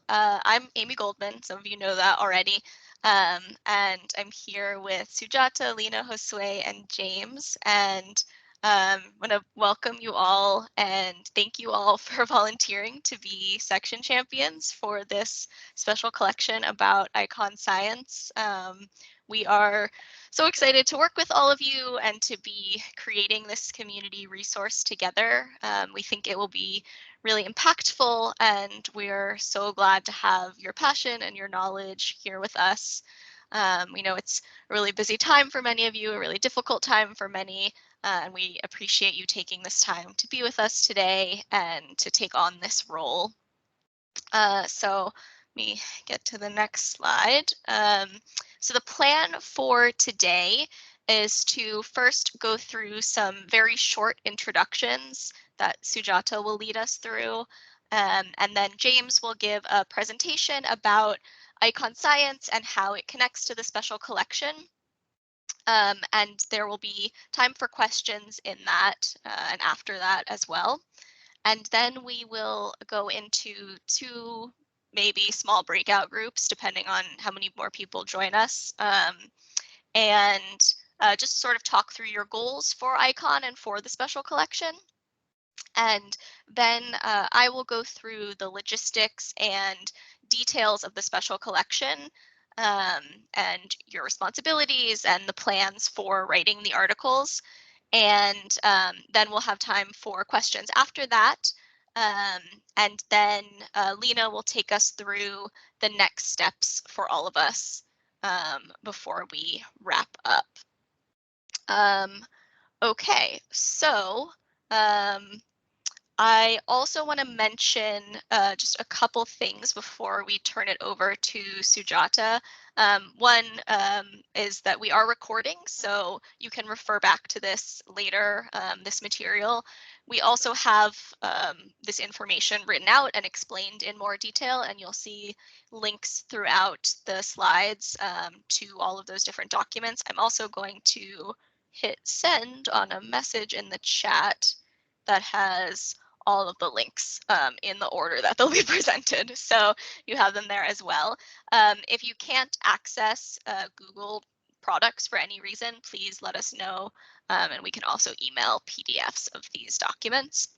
I'm Amy Goldman. Some of you know that already. And I'm here with Sujata, Lena, Josue, and James. And I want to welcome you all and thank you all for volunteering to be section champions for this special collection about icon science. We are so excited to work with all of you and to be creating this community resource together. We think it will be really impactful, and we're so glad to have your passion and your knowledge here with us. We know it's a really busy time for many of you, a really difficult time for many, and we appreciate you taking this time to be with us today and to take on this role. So let me get to the next slide. So the plan for today is to first go through some very short introductions that Sujata will lead us through. And then James will give a presentation about icon science and how it connects to the special collection. And there will be time for questions in that and after that as well. And then we will go into two maybe small breakout groups, depending on how many more people join us, and just sort of talk through your goals for icon and for the special collection. And then I will go through the logistics and details of the special collection and your responsibilities and the plans for writing the articles. And then we'll have time for questions after that. And then Lena will take us through the next steps for all of us before we wrap up. Okay, so I also want to mention just a couple things before we turn it over to Sujata. One is that we are recording, so you can refer back to this later, this material. We also have this information written out and explained in more detail, and you'll see links throughout the slides to all of those different documents. I'm also going to hit send on a message in the chat that has all of the links in the order that they'll be presented. So you have them there as well. If you can't access Google products for any reason, please let us know, and we can also email PDFs of these documents.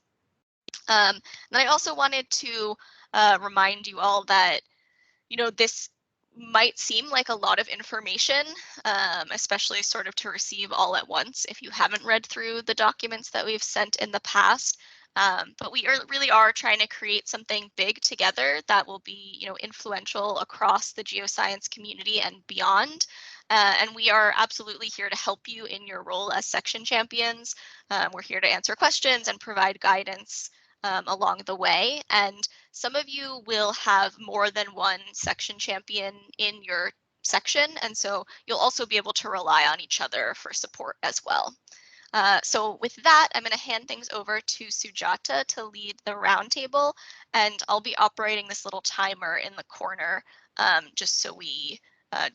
And I also wanted to remind you all that, this might seem like a lot of information, especially sort of to receive all at once if you haven't read through the documents that we've sent in the past. But we really are trying to create something big together that will be, influential across the geoscience community and beyond. And we are absolutely here to help you in your role as section champions. We're here to answer questions and provide guidance along the way. And some of you will have more than one section champion in your section, and so you'll also be able to rely on each other for support as well. So with that, I'm going to hand things over to Sujata to lead the roundtable, and I'll be operating this little timer in the corner just so we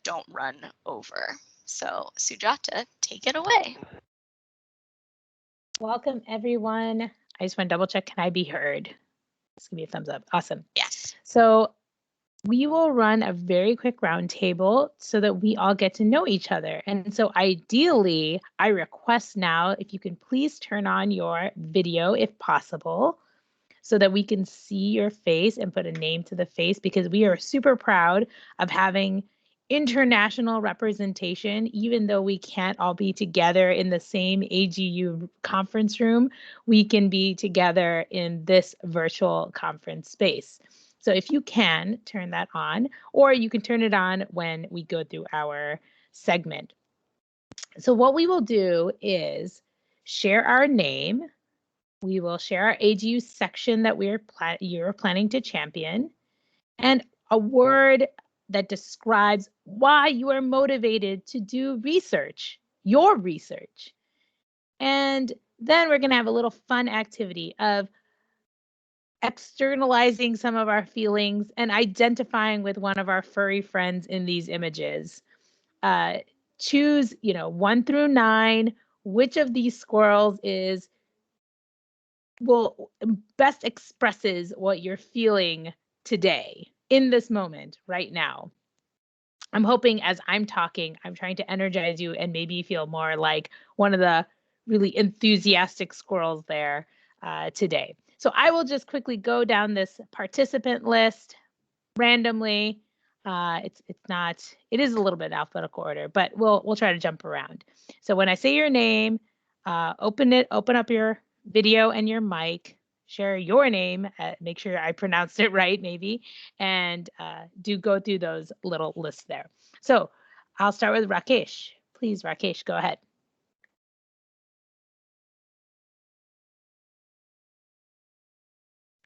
don't run over. So Sujata, take it away. Welcome, everyone. I just want to double check, can I be heard? Just give me a thumbs up. Awesome. Yes. So we will run a very quick roundtable so that we all get to know each other. And so ideally, I request now, if you can please turn on your video if possible, so that we can see your face and put a name to the face, because we are super proud of having international representation. Even though we can't all be together in the same AGU conference room, we can be together in this virtual conference space. So if you can turn that on, or you can turn it on when we go through our segment. So what we will do is share our name. We will share our AGU section that you're planning to champion, and a word that describes why you are motivated to do research, your research. And then we're going to have a little fun activity of externalizing some of our feelings and identifying with one of our furry friends in these images. Choose, 1 through 9, which of these squirrels best expresses what you're feeling today in this moment right now. I'm hoping as I'm talking, I'm trying to energize you and maybe feel more like one of the really enthusiastic squirrels there today. So I will just quickly go down this participant list randomly. It is a little bit alphabetical order, but we'll try to jump around. So when I say your name, open up your video and your mic, share your name, make sure I pronounced it right maybe, and do go through those little lists there. So I'll start with Rakesh. Please, Rakesh, go ahead.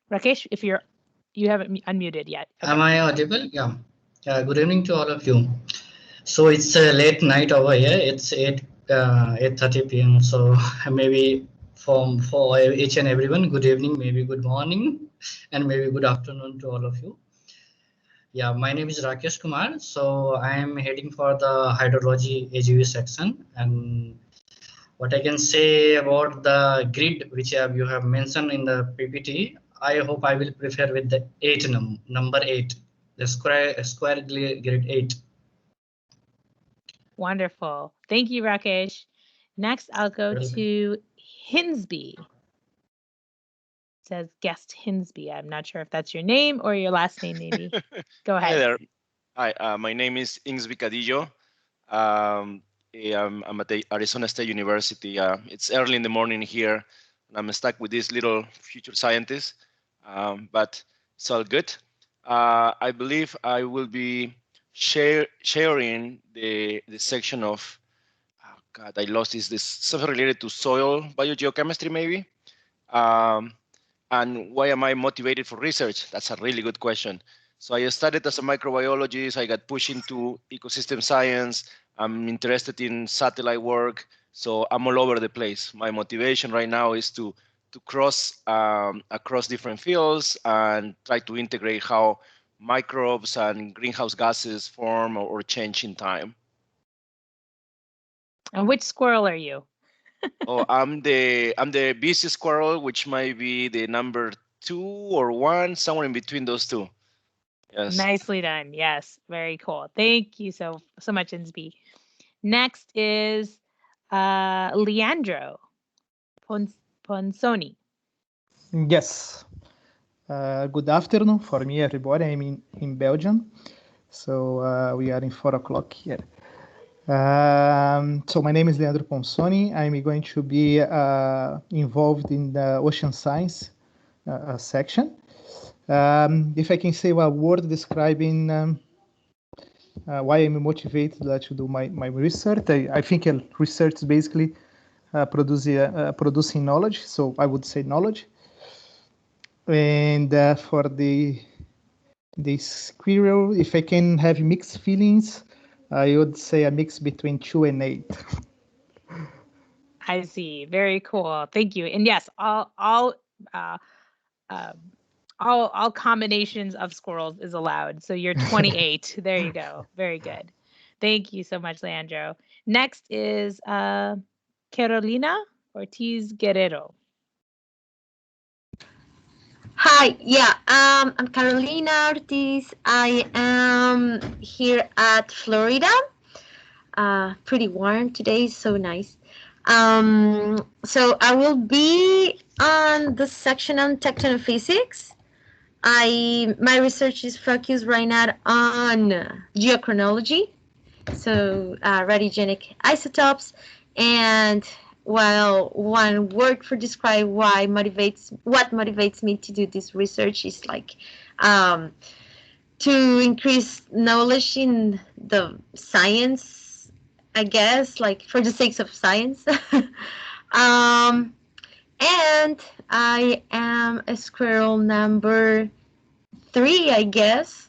Rakesh, if you haven't unmuted yet. Okay. Am I audible? Yeah. Good evening to all of you. So it's a late night over here. It's 8:30 p.m. So maybe for each and everyone, good evening, maybe good morning, and maybe good afternoon to all of you. Yeah, my name is Rakesh Kumar. So I am heading for the hydrology AGV section, and what I can say about the grid which you have mentioned in the PPT, I hope I will prefer with the number 8, the square grid 8. Wonderful. Thank you, Rakesh. Next, I'll go to Hinsby. It says guest Hinsby. I'm not sure if that's your name or your last name, maybe. Go ahead. Hi there. Hi, my name is Ingsby Cadillo. I'm at the Arizona State University. It's early in the morning here, and I'm stuck with this little future scientist, but it's all good. I believe I will be sharing the section of, oh God, I lost this something related to soil biogeochemistry maybe. And why am I motivated for research? That's a really good question. So I studied as a microbiologist. I got pushed into ecosystem science. I'm interested in satellite work. So I'm all over the place. My motivation right now is to cross across different fields and try to integrate how microbes and greenhouse gases form or change in time. And which squirrel are you? Oh, I'm the busy squirrel, which might be the number 2 or 1, somewhere in between those two. Yes. Nicely done. Yes, very cool. Thank you so much, Insby. Next is Leandro Ponsoni. Yes. Good afternoon for me, everybody. I'm in Belgium, so we are in 4 o'clock here. So my name is Leandro Ponsoni. I'm going to be involved in the ocean science section. If I can say a word describing why I'm motivated to do my research, I think research is basically producing knowledge. So I would say knowledge. And for the squirrel, if I can have mixed feelings, I would say a mix between 2 and 8. I see. Very cool. Thank you. And yes, all combinations of squirrels is allowed. So you're 28. There you go. Very good. Thank you so much, Leandro. Next is Carolina Ortiz Guerrero. Hi, yeah, I'm Carolina Ortiz. I am here at Florida. Pretty warm today, so nice. So I will be on the section on tectonophysics. My research is focused right now on geochronology, so radiogenic isotopes, and while one word for describe what motivates me to do this research is like to increase knowledge in the science, I guess, like for the sake of science. And I am a squirrel number 3, I guess.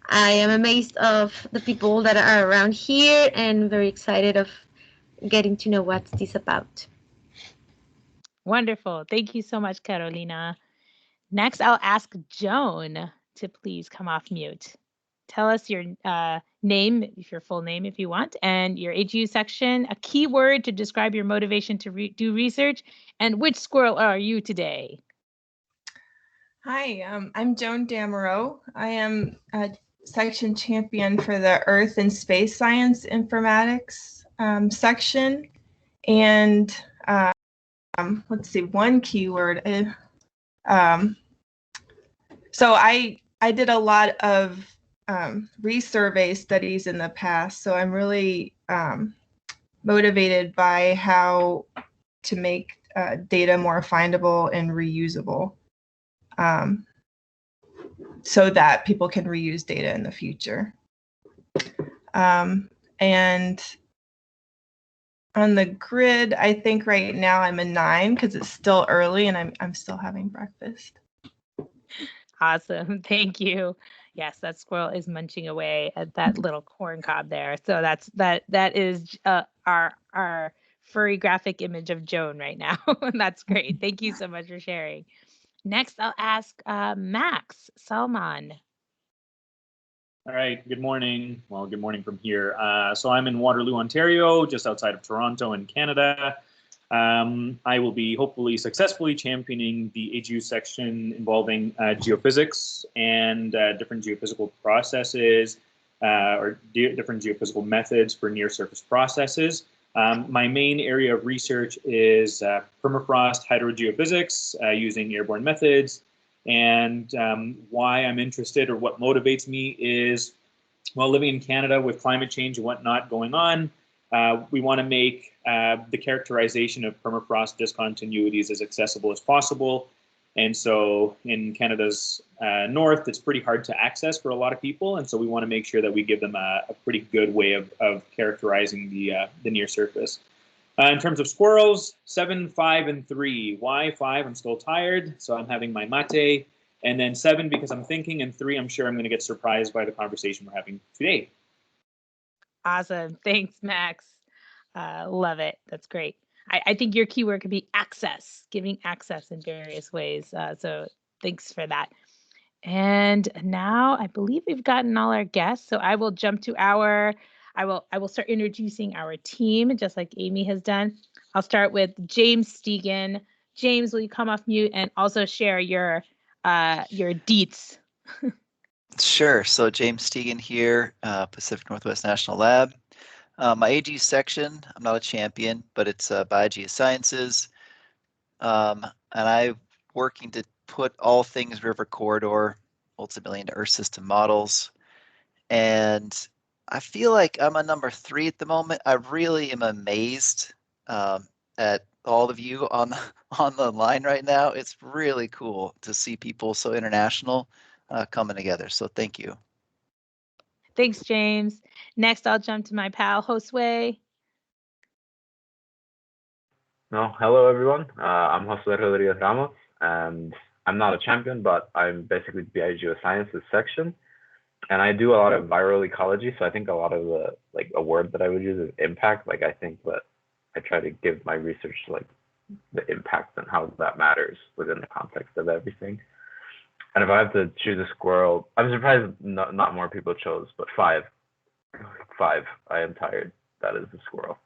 I am amazed of the people that are around here and very excited of getting to know what's this about. Wonderful. Thank you so much, Carolina. Next, I'll ask Joan to please come off mute. Tell us your name, your full name if you want, and your HU section, a keyword to describe your motivation to do research, and which squirrel are you today? Hi, I'm Joan Damereau. I am a section champion for the Earth and Space Science Informatics section. And let's see, one keyword. So I did a lot of resurvey studies in the past. So I'm really motivated by how to make data more findable and reusable. So that people can reuse data in the future. And on the grid, I think right now I'm a 9 because it's still early and I'm still having breakfast. Awesome. Thank you. Yes, that squirrel is munching away at that little corn cob there. So that is our furry graphic image of Joan right now. That's great. Thank you so much for sharing. Next, I'll ask Max Salman. All right, good morning. Well, good morning from here. So I'm in Waterloo, Ontario, just outside of Toronto in Canada. I will be hopefully successfully championing the AGU section involving geophysics and different geophysical processes or different geophysical methods for near surface processes. My main area of research is permafrost hydrogeophysics using airborne methods. And why I'm interested or what motivates me is, while living in Canada with climate change and whatnot going on, we want to make the characterization of permafrost discontinuities as accessible as possible. And so in Canada's north, it's pretty hard to access for a lot of people. And so we want to make sure that we give them a pretty good way of characterizing the near surface. In terms of squirrels, 7, 5, and 3. Why 5? I'm still tired, so I'm having my mate. And then 7 because I'm thinking, and 3, I'm sure I'm going to get surprised by the conversation we're having today. Awesome. Thanks, Max. Love it. That's great. I think your keyword could be access, giving access in various ways. So thanks for that. And now I believe we've gotten all our guests. So I will jump to I will start introducing our team, just like Amy has done. I'll start with James Stegan. James, will you come off mute and also share your deets? Sure. So James Stegan here, Pacific Northwest National Lab. My AG section, I'm not a champion, but it's Biogeosciences. And I'm working to put all things river corridor ultimately into Earth system models. And I feel like I'm a number 3 at the moment. I really am amazed at all of you on the line right now. It's really cool to see people so international coming together. So thank you. Thanks, James. Next, I'll jump to my pal, Josue. No, hello everyone. I'm Josue Rodriguez Ramos, and I'm not a champion, but I'm basically the Biogeosciences section, and I do a lot of viral ecology. So I think a lot of the a word that I would use is impact. I think that I try to give my research the impact and how that matters within the context of everything. And if I have to choose a squirrel, I'm surprised not more people chose, but 5. 5. I am tired. That is the squirrel.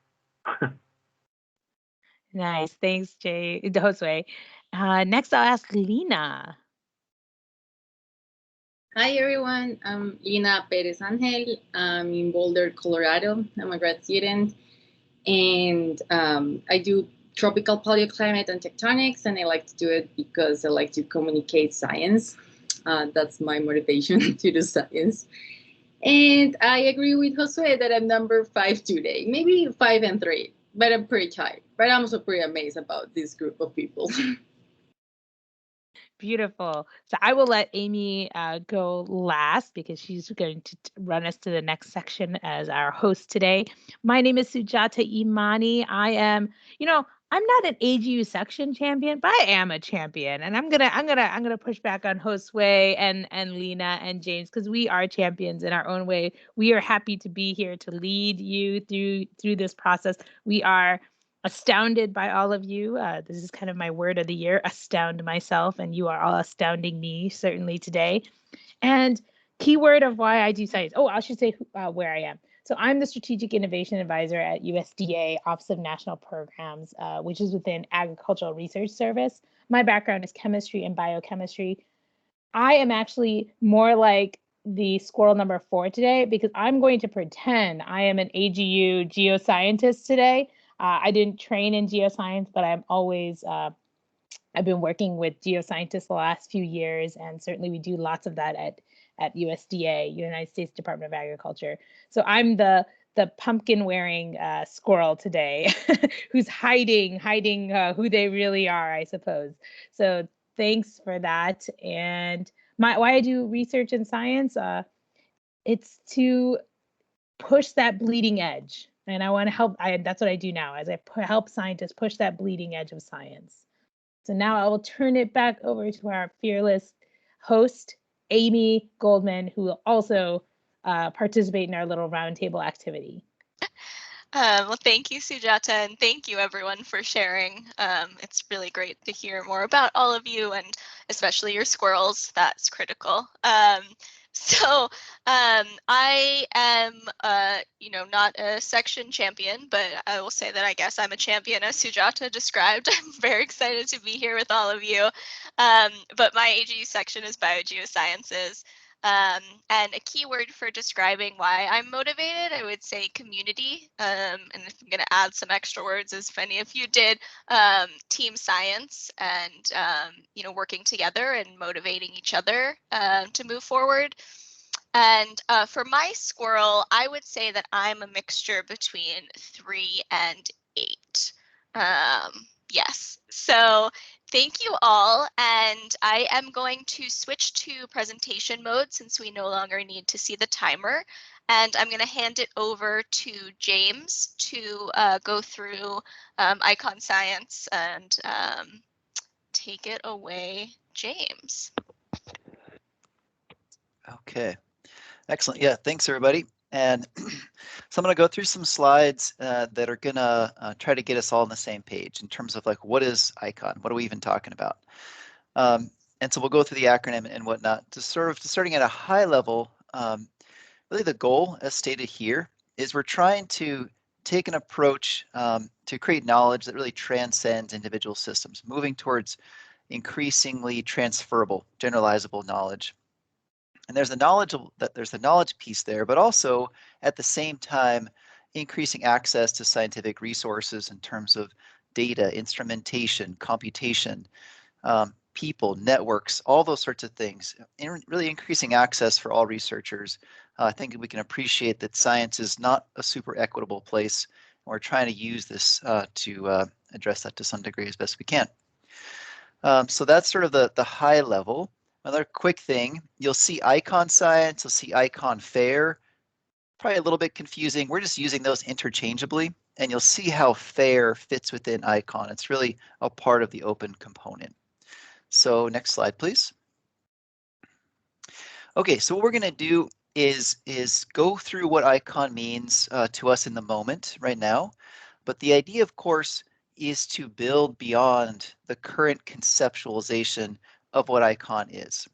Nice. Thanks, Josue. Next, I'll ask Lina. Hi, everyone. I'm Lina Perez Angel. I'm in Boulder, Colorado. I'm a grad student, and I do tropical paleoclimate and tectonics, and I like to do it because I like to communicate science. That's my motivation to do science. And I agree with Josue that I'm number 5 today, maybe 5 and 3, but I'm pretty tired. But I'm also pretty amazed about this group of people. Beautiful. So I will let Amy go last because she's going to run us to the next section as our host today. My name is Sujata Imani. I am, I'm not an AGU section champion, but I am a champion, and I'm gonna push back on Josue and Lina and James because we are champions in our own way. We are happy to be here to lead you through this process. We are astounded by all of you. This is kind of my word of the year, astound myself, and you are all astounding me, certainly today. And keyword of why I do science. Oh, I should say where I am. So I'm the Strategic Innovation Advisor at USDA, Office of National Programs, which is within Agricultural Research Service. My background is chemistry and biochemistry. I am actually more like the squirrel number 4 today, because I'm going to pretend I am an AGU geoscientist today. I didn't train in geoscience, but I'm always, I've been working with geoscientists the last few years, and certainly we do lots of that at USDA, United States Department of Agriculture. So I'm the pumpkin wearing squirrel today, who's hiding who they really are, I suppose. So thanks for that. And why I do research in science, it's to push that bleeding edge. And I want to help, that's what I do now, as I help scientists push that bleeding edge of science. So now I will turn it back over to our fearless host, Amy Goldman, who will also participate in our little roundtable activity. Well, thank you, Sujata, and thank you everyone for sharing. It's really great to hear more about all of you, and especially your squirrels. That's critical. I am, not a section champion, but I will say that I guess I'm a champion, as Sujata described. I'm very excited to be here with all of you. But my AGU section is Biogeosciences. And a key word for describing why I'm motivated, I would say community. And if I'm going to add some extra words, as many of you did, team science and, working together and motivating each other to move forward. And for my squirrel, I would say that I'm a mixture between 3 and 8. Yes. So thank you all. And I am going to switch to presentation mode since we no longer need to see the timer. And I'm going to hand it over to James to go through icon science and take it away, James. Okay, excellent. Yeah, thanks everybody. And so I'm going to go through some slides that are going to try to get us all on the same page in terms of like, what is ICON? What are we even talking about? And so we'll go through the acronym and whatnot. Starting at a high level, really the goal, as stated here, is we're trying to take an approach to create knowledge that really transcends individual systems, moving towards increasingly transferable, generalizable knowledge. And there's the knowledge piece there, but also at the same time, increasing access to scientific resources in terms of data, instrumentation, computation, people, networks, all those sorts of things, and really increasing access for all researchers. I think we can appreciate that science is not a super equitable place, and we're trying to use this to address that to some degree as best we can. So that's sort of the high level. Another quick thing, you'll see icon science, you'll see icon fair, probably a little bit confusing. We're just using those interchangeably, and you'll see how fair fits within icon. It's really a part of the open component. So next slide, please. Okay, so what we're going to do is go through what icon means to us in the moment right now. But the idea, of course, is to build beyond the current conceptualization of what icon is.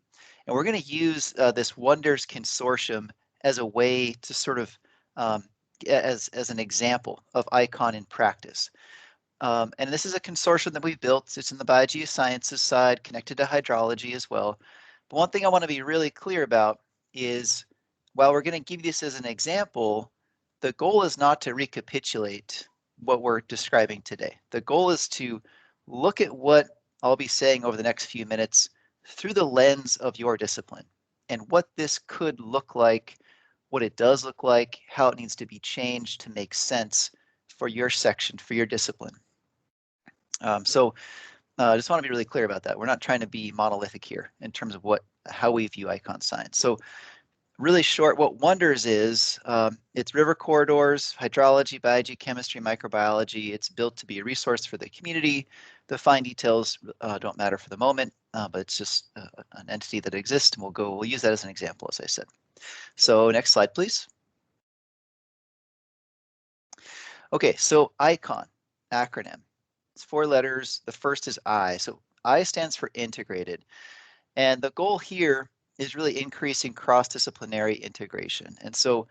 And we're going to use this Wonders Consortium as a way to sort of, as an example of icon in practice. And this is a consortium that we've built. It's in the biogeosciences side, connected to hydrology as well. But one thing I want to be really clear about is, while we're going to give this as an example, the goal is not to recapitulate what we're describing today. The goal is to look at what I'll be saying over the next few minutes through the lens of your discipline and what this could look like, what it does look like, how it needs to be changed to make sense for your section, for your discipline. I just want to be really clear about that. We're not trying to be monolithic here in terms of how we view icon science. So really short, what Wonders is, it's river corridors, hydrology, biology, chemistry, microbiology. It's built to be a resource for the community. The fine details don't matter for the moment, but it's just an entity that exists, and we'll use that as an example, as I said. So next slide, please. Okay, so ICON, acronym. It's 4 letters. The first is I. So I stands for integrated. And the goal here is really increasing cross-disciplinary integration. And so,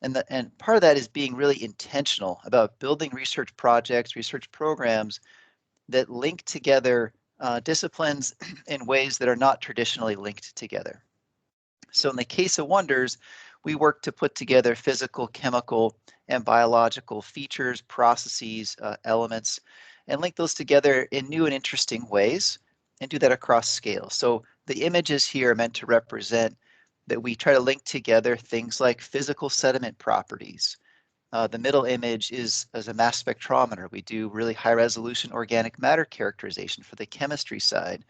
and part of that is being really intentional about building research projects, research programs that link together disciplines in ways that are not traditionally linked together. So in the case of wonders, we work to put together physical, chemical, and biological features, processes, elements, and link those together in new and interesting ways, and do that across scale. So the images here are meant to represent that we try to link together things like physical sediment properties. The middle image is as a mass spectrometer. We do really high resolution organic matter characterization for the chemistry side.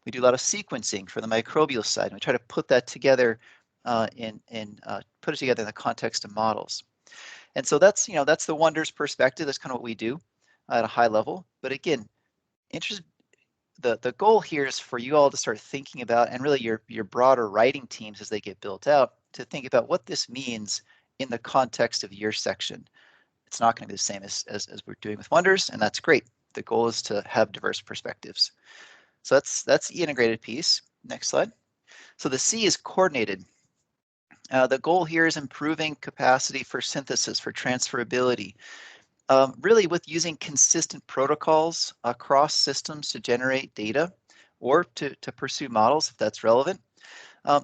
We do a lot of sequencing for the microbial side. And we try to put that together put it together in the context of models. And so that's that's the wonders perspective. That's kind of what we do at a high level. But again, the goal here is for you all to start thinking about, and really your broader writing teams as they get built out, to think about what this means in the context of your section. It's not going to be the same as we're doing with wonders, and that's great. The goal is to have diverse perspectives. So that's the integrated piece. Next slide. So the C is coordinated. The goal here is improving capacity for synthesis, for transferability, really with using consistent protocols across systems to generate data or to pursue models if that's relevant,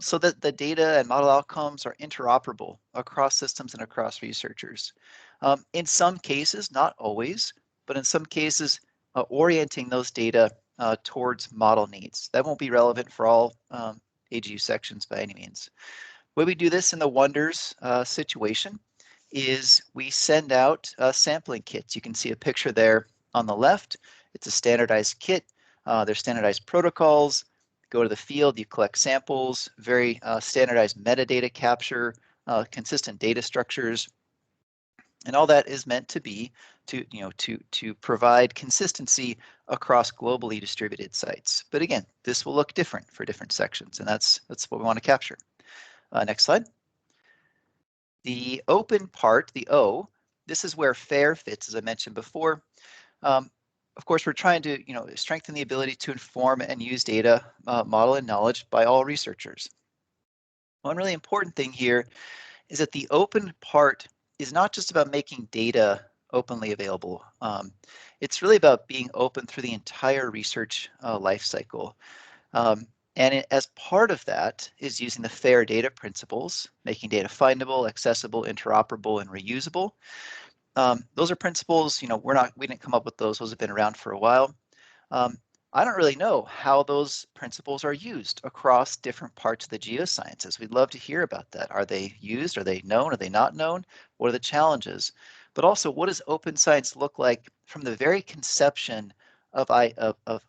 so that the data and model outcomes are interoperable across systems and across researchers. In some cases, not always, but in some cases, orienting those data towards model needs. That won't be relevant for all AGU sections by any means. The way we do this in the wonders situation is we send out sampling kits. You can see a picture there on the left. It's a standardized kit. There's standardized protocols. Go to the field, you collect samples, very standardized metadata capture, consistent data structures. And all that is meant to be to provide consistency across globally distributed sites. But again, this will look different for different sections, and that's what we want to capture. Next slide. The open part, the O, this is where FAIR fits, as I mentioned before. Of course, we're trying to strengthen the ability to inform and use data, model, and knowledge by all researchers. One really important thing here is that the open part is not just about making data openly available. It's really about being open through the entire research life cycle. As part of that is using the FAIR data principles, making data findable, accessible, interoperable, and reusable. Those are principles, we didn't come up with those. Those have been around for a while. I don't really know how those principles are used across different parts of the geosciences. We'd love to hear about that. Are they used? Are they known? Are they not known? What are the challenges? But also, what does open science look like from the very conception of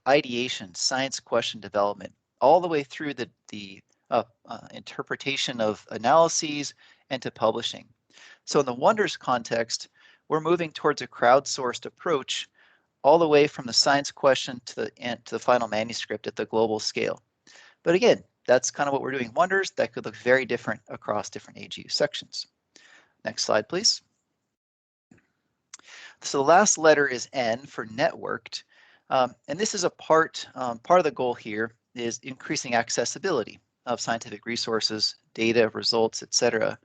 ideation, science question development, all the way through the interpretation of analyses and to publishing? So in the wonders context, we're moving towards a crowdsourced approach all the way from the science question to the final manuscript at the global scale. But again, that's kind of what we're doing in wonders. That could look very different across different AGU sections. Next slide, please. So the last letter is N for networked. And this is a part of the goal here is increasing accessibility of scientific resources, data, results, etc.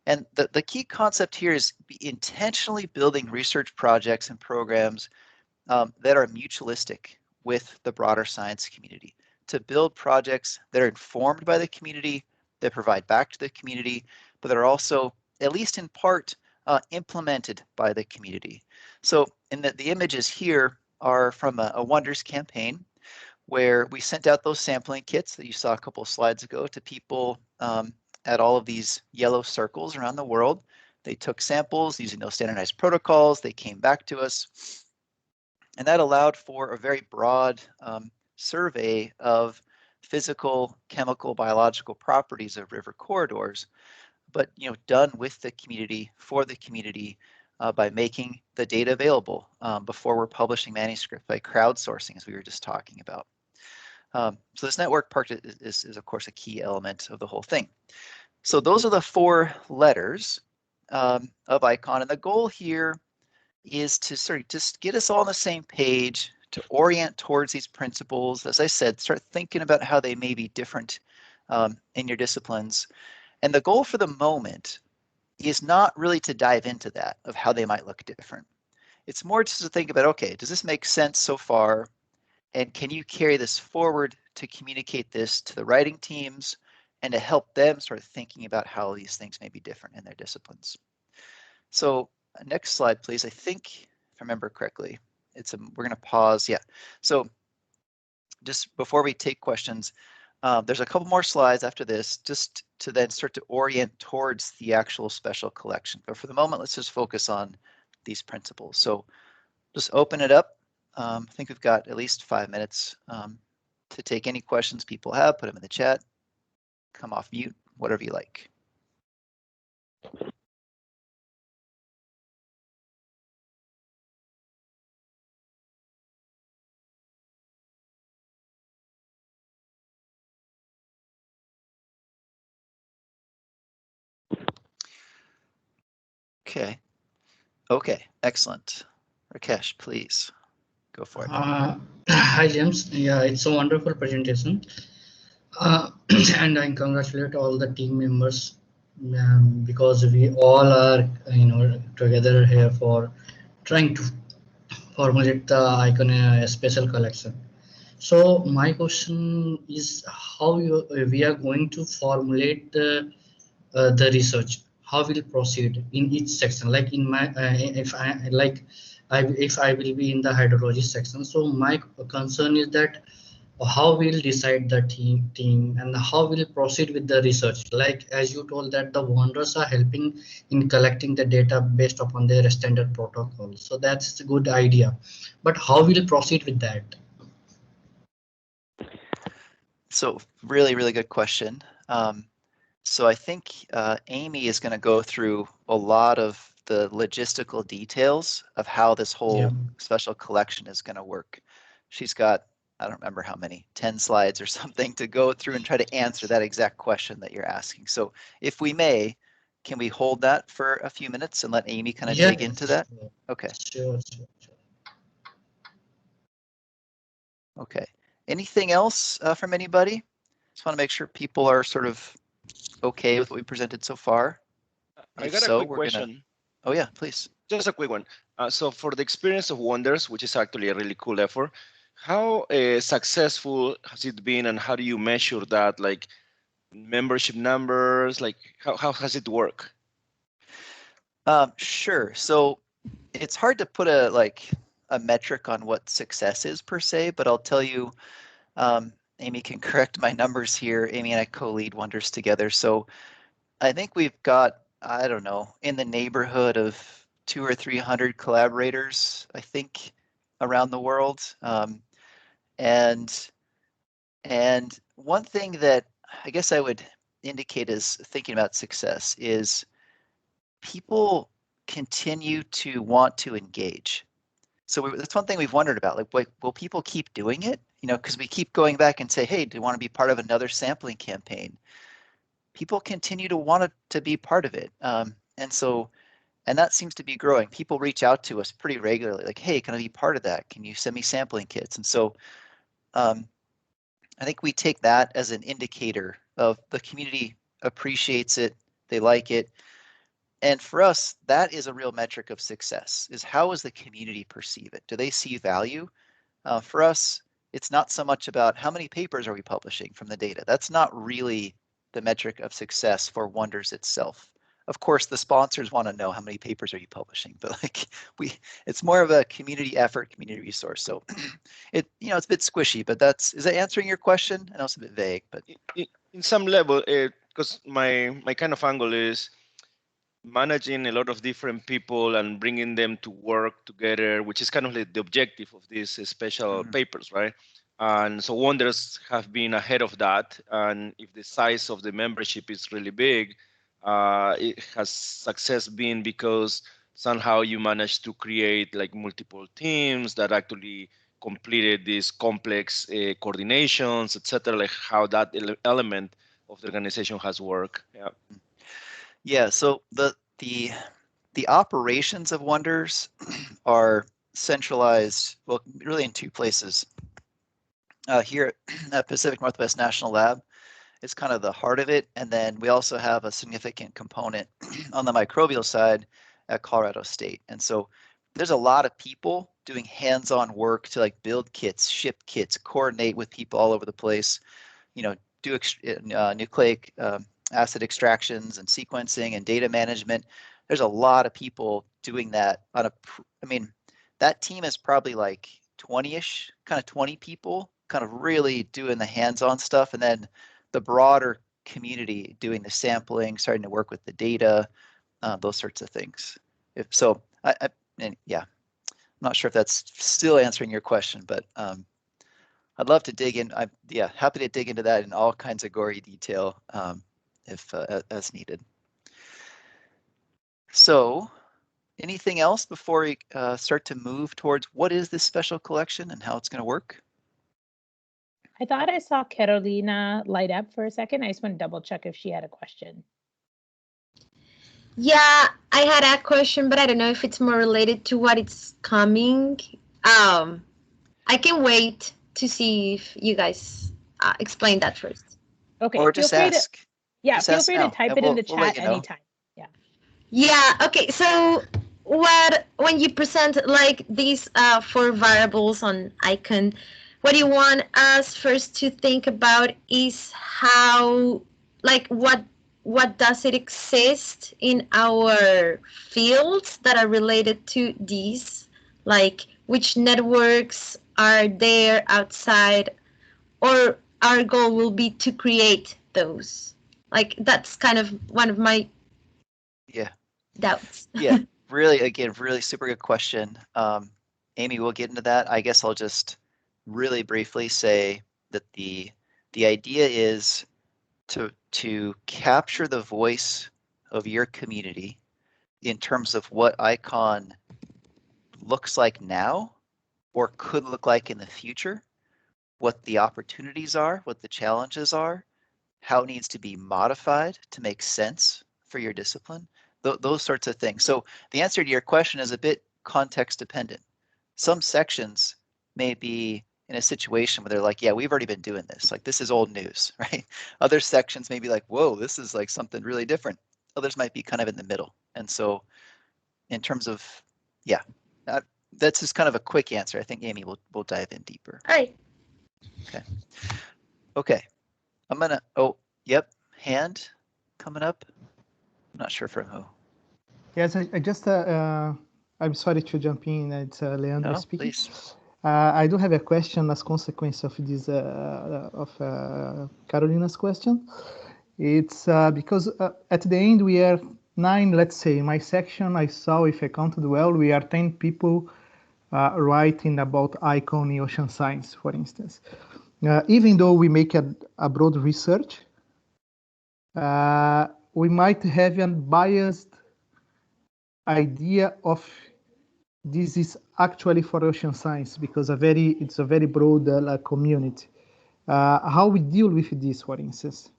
And the key concept here is intentionally building research projects and programs that are mutualistic with the broader science community, to build projects that are informed by the community, that provide back to the community, but that are also, at least in part, implemented by the community. So in the images here are from a Wonders campaign where we sent out those sampling kits that you saw a couple of slides ago to people at all of these yellow circles around the world. They took samples using those standardized protocols. They came back to us. And that allowed for a very broad survey of physical, chemical, biological properties of river corridors, but done with the community, for the community, by making the data available before we're publishing manuscript, by crowdsourcing, as we were just talking about. So this network part is of course a key element of the whole thing. So those are the 4 letters of ICON, and the goal here is to sort of just get us all on the same page, to orient towards these principles. As I said, start thinking about how they may be different in your disciplines. And the goal for the moment is not really to dive into that, of how they might look different. It's more just to think about, okay, does this make sense so far? And can you carry this forward to communicate this to the writing teams and to help them start thinking about how these things may be different in their disciplines? So next slide, please. I think, if I remember correctly, we're going to pause. Yeah. So just before we take questions, there's a couple more slides after this, just to then start to orient towards the actual special collection. But for the moment, let's just focus on these principles. So just open it up. I think we've got at least 5 minutes to take any questions people have, put them in the chat, come off mute, whatever you like. Okay, excellent. Rakesh, please go for it. Hi, James. Yeah, it's a wonderful presentation. And I congratulate all the team members because we all are, together here for trying to formulate the icon special collection. So my question is how we are going to formulate the research. How will proceed in each section? Like in my if I will be in the hydrology section. So my concern is that how we'll decide the team and how we'll proceed with the research. Like as you told that the wonders are helping in collecting the data based upon their standard protocol. So that's a good idea. But how we'll proceed with that? So really, really good question. So I think Amy is going to go through a lot of the logistical details of how this whole special collection is going to work. She's got, I don't remember how many, 10 slides or something to go through and try to answer that exact question that you're asking. So if we may, can we hold that for a few minutes and let Amy kind of dig into that? Okay. Sure. Okay. Anything else from anybody? Just want to make sure people are sort of okay with what we presented so far. I got a quick question. Oh yeah, please. Just a quick one. So for the experience of Wonders, which is actually a really cool effort, how successful has it been, and how do you measure that? Like membership numbers, like how has it worked? Sure. So it's hard to put a metric on what success is per se, but I'll tell you, Amy can correct my numbers here. Amy and I co-lead Wonders together. So I think we've got, I don't know, in the neighborhood of 200 or 300 collaborators, I think, around the world. And one thing that I guess I would indicate as thinking about success is people continue to want to engage. So that's one thing we've wondered about, like, will people keep doing it? Because we keep going back and say, hey, do you want to be part of another sampling campaign? People continue to want to be part of it. And that seems to be growing. People reach out to us pretty regularly, like, hey, can I be part of that? Can you send me sampling kits? And so I think we take that as an indicator of the community appreciates it, they like it. And for us, that is a real metric of success, is how does the community perceive it? Do they see value? For us, it's not so much about how many papers are we publishing from the data. That's not really the metric of success for Wonders itself. Of course, the sponsors want to know how many papers are you publishing, but it's more of a community effort, community resource. So it's a bit squishy, but is that answering your question? I know it's a bit vague, but in some level, because my kind of angle is managing a lot of different people and bringing them to work together, which is kind of like the objective of these special papers, right? And so Wonders have been ahead of that. And if the size of the membership is really big, it has success been because somehow you managed to create like multiple teams that actually completed these complex coordinations, etc. Like how that element of the organization has worked. Yeah. Yeah, so the operations of Wonders are centralized, well, really in two places. Here at Pacific Northwest National Lab is kind of the heart of it, and then we also have a significant component on the microbial side at Colorado State. And so there's a lot of people doing hands-on work to like build kits, ship kits, coordinate with people all over the place, you know, do nucleic acid extractions and sequencing and data management. There's a lot of people doing that on a, I mean, that team is probably like 20-ish, kind of 20 people, kind of really doing the hands-on stuff. And then the broader community doing the sampling, starting to work with the data, those sorts of things. If so, and yeah, I'm not sure if that's still answering your question, but I'd love to dig in. I'm happy to dig into that in all kinds of gory detail if as needed. So anything else before we start to move towards what is this special collection and how it's going to work? I thought I saw Carolina light up for a second. I just want to double check if she had a question. Yeah, I had a question, but I don't know if it's more related to what is coming. I can wait to see if you guys explain that first. Okay. Or just ask. Yeah, feel free to type it in the chat anytime. Yeah. Yeah. Okay. So when you present like these 4 variables on icon, what you want us first to think about is how, like, what does it exist in our fields that are related to these, like which networks are there outside, or our goal will be to create those. Like, that's kind of one of my doubts. Yeah, really, again, really super good question. Amy, we'll get into that. I guess I'll just really briefly say that the idea is to capture the voice of your community in terms of what ICON looks like now or could look like in the future, what the opportunities are, what the challenges are, how it needs to be modified to make sense for your discipline, those sorts of things. So the answer to your question is a bit context dependent. Some sections may be in a situation where they're like, yeah, we've already been doing this. Like, this is old news, right? Other sections may be like, whoa, this is like something really different. Others might be kind of in the middle. And so in terms of, yeah, that's just kind of a quick answer. I think Amy will dive in deeper. All right. Okay. I'm gonna, yep, hand coming up. I'm not sure from who. Yes, I just, I'm sorry to jump in. It's Leandro speaking. Please. I do have a question as consequence of this, of Carolina's question. It's because at the end we are 9, let's say, in my section, I saw, if I counted well, we are 10 people writing about ICON in ocean science, for instance. Even though we make a broad research, we might have a biased idea of this is actually for ocean science because it's a very broad community. How we deal with this, for instance?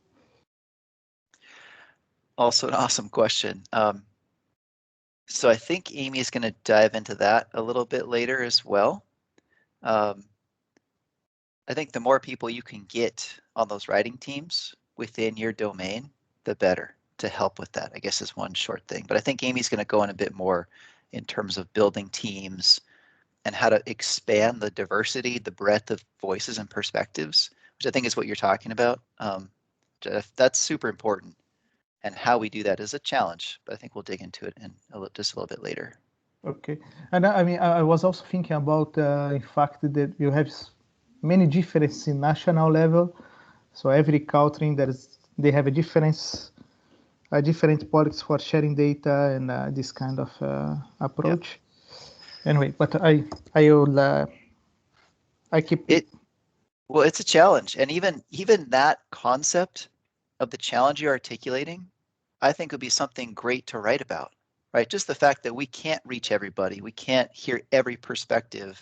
Also an awesome question. So I think Amy is going to dive into that a little bit later as well. I think the more people you can get on those writing teams within your domain, the better to help with that, I guess, is one short thing. But I think Amy's going to go in a bit more in terms of building teams and how to expand the diversity, the breadth of voices and perspectives, which I think is what you're talking about. That's super important. And how we do that is a challenge, but I think we'll dig into it in just a little bit later. Okay. And I mean, I was also thinking about, in fact, that you have many differences in national level. So every country, they have a different politics for sharing data and this kind of approach. Yep. Anyway, but I keep it. Well, it's a challenge, and even that concept of the challenge you're articulating, I think would be something great to write about, right? Just the fact that we can't reach everybody, we can't hear every perspective.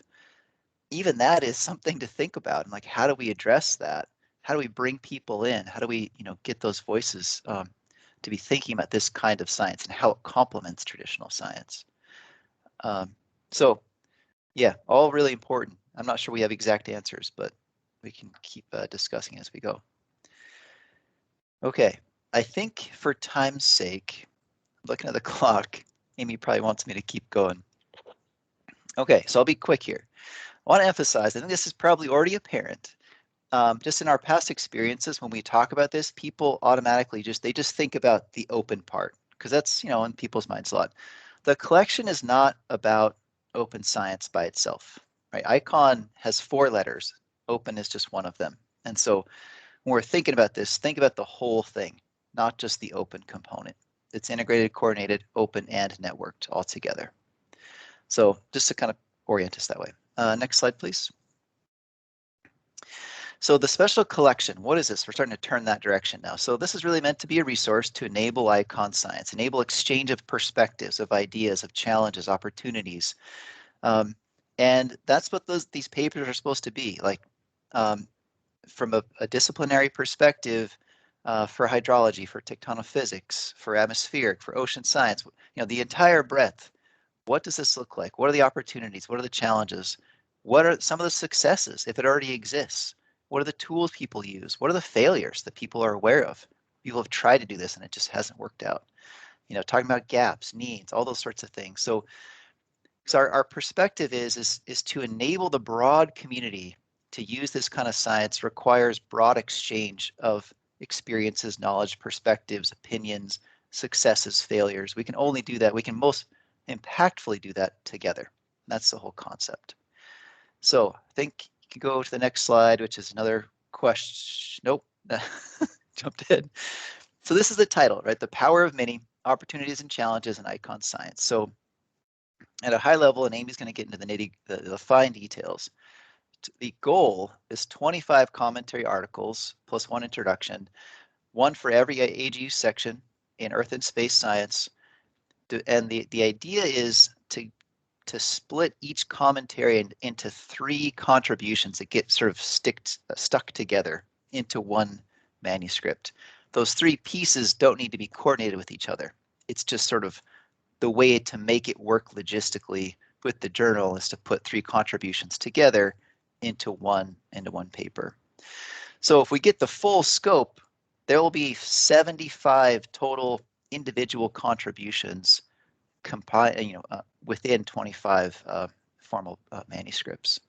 Even that is something to think about. And like, how do we address that? How do we bring people in? How do we, get those voices to be thinking about this kind of science and how it complements traditional science? So, yeah, all really important. I'm not sure we have exact answers, but we can keep discussing as we go. Okay, I think for time's sake, looking at the clock, Amy probably wants me to keep going. Okay, so I'll be quick here. I want to emphasize, I think this is probably already apparent. Just in our past experiences, when we talk about this, people automatically just think about the open part, because that's, you know, in people's minds a lot. The collection is not about open science by itself, right? ICON has 4 letters. Open is just one of them. And so when we're thinking about this, think about the whole thing, not just the open component. It's integrated, coordinated, open, and networked all together. So just to kind of orient us that way. Next slide, please. So the special collection, what is this? We're starting to turn that direction now. So this is really meant to be a resource to enable ICON science, enable exchange of perspectives, of ideas, of challenges, opportunities. And that's what these papers are supposed to be. Like from a disciplinary perspective, for hydrology, for tectonophysics, for atmospheric, for ocean science, you know, the entire breadth. What does this look like? What are the opportunities? What are the challenges? What are some of the successes, if it already exists? What are the tools people use? What are the failures that people are aware of? People have tried to do this and it just hasn't worked out. You know, talking about gaps, needs, all those sorts of things. So our perspective is to enable the broad community to use this kind of science requires broad exchange of experiences, knowledge, perspectives, opinions, successes, failures. We can only do that. We can most impactfully do that together. That's the whole concept. So I think you can go to the next slide, which is another question. Nope, jumped ahead. So this is the title, right? The Power of Many, Opportunities and Challenges in ICON Science. So at a high level, and Amy's going to get into the fine details. The goal is 25 commentary articles plus 1 introduction, 1 for every AGU section in Earth and Space Science. And the idea is to split each commentary into 3 contributions that get sort of stuck together into one manuscript. Those 3 pieces don't need to be coordinated with each other. It's just sort of the way to make it work logistically with the journal is to put 3 contributions together into one paper. So if we get the full scope, there will be 75 total individual contributions within 25 formal manuscripts.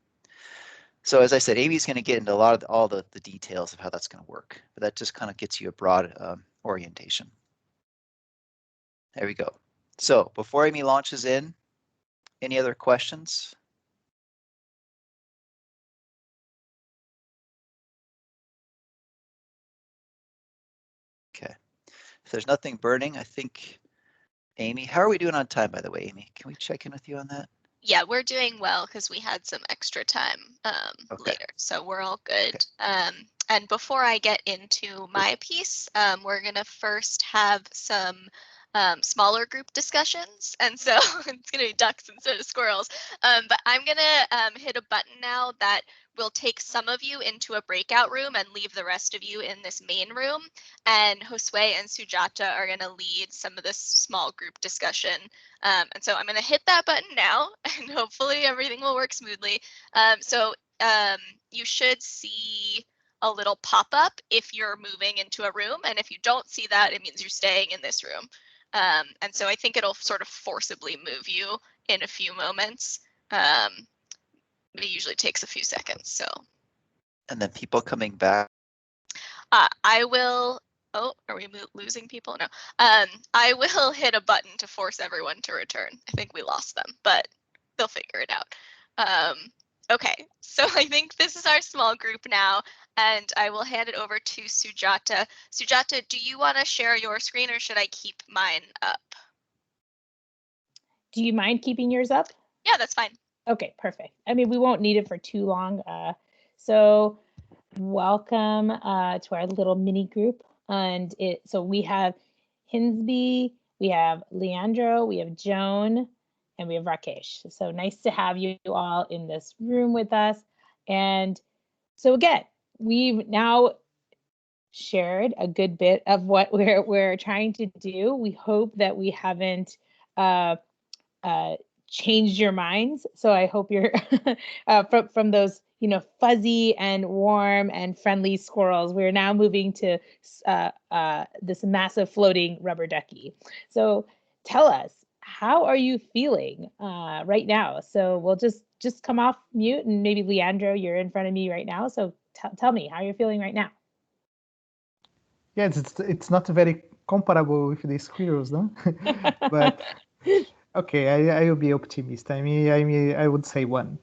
So as I said, Amy's going to get into all the details of how that's going to work, but that just kind of gets you a broad orientation. There we go. So before Amy launches in, any other questions? Okay. If there's nothing burning, I think, Amy, how are we doing on time, by the way, Amy? Can we check in with you on that? Yeah, we're doing well because we had some extra time later, so we're all good. Okay. And before I get into my piece, we're gonna first have some smaller group discussions, and so it's gonna be ducks instead of squirrels. But I'm gonna hit a button now that will take some of you into a breakout room and leave the rest of you in this main room. And Josue and Sujata are gonna lead some of this small group discussion. And so I'm gonna hit that button now, and hopefully everything will work smoothly. You should see a little pop-up if you're moving into a room, and if you don't see that, it means you're staying in this room. And so I think it'll sort of forcibly move you in a few moments. It usually takes a few seconds. So. And then people coming back. I will. Oh, are we losing people? No. I will hit a button to force everyone to return. I think we lost them, but they'll figure it out. Okay, so I think this is our small group now, and I will hand it over to Sujata. Sujata, do you want to share your screen, or should I keep mine up? Do you mind keeping yours up? Yeah, that's fine. Okay, perfect. I mean, we won't need it for too long. So welcome to our little mini group. And so we have Hinsby, we have Leandro, we have Joan, and we have Rakesh. So nice to have you all in this room with us. And so again, we've now shared a good bit of what we're trying to do. We hope that we haven't changed your minds. So I hope you're from those, fuzzy and warm and friendly squirrels. We're now moving to this massive floating rubber ducky. So tell us, how are you feeling right now? So we'll just come off mute, and maybe Leandro, you're in front of me right now. So tell me how you're feeling right now. Yeah, it's not very comparable with the squirrels, no? But okay, I will be optimist. I mean, I would say 1.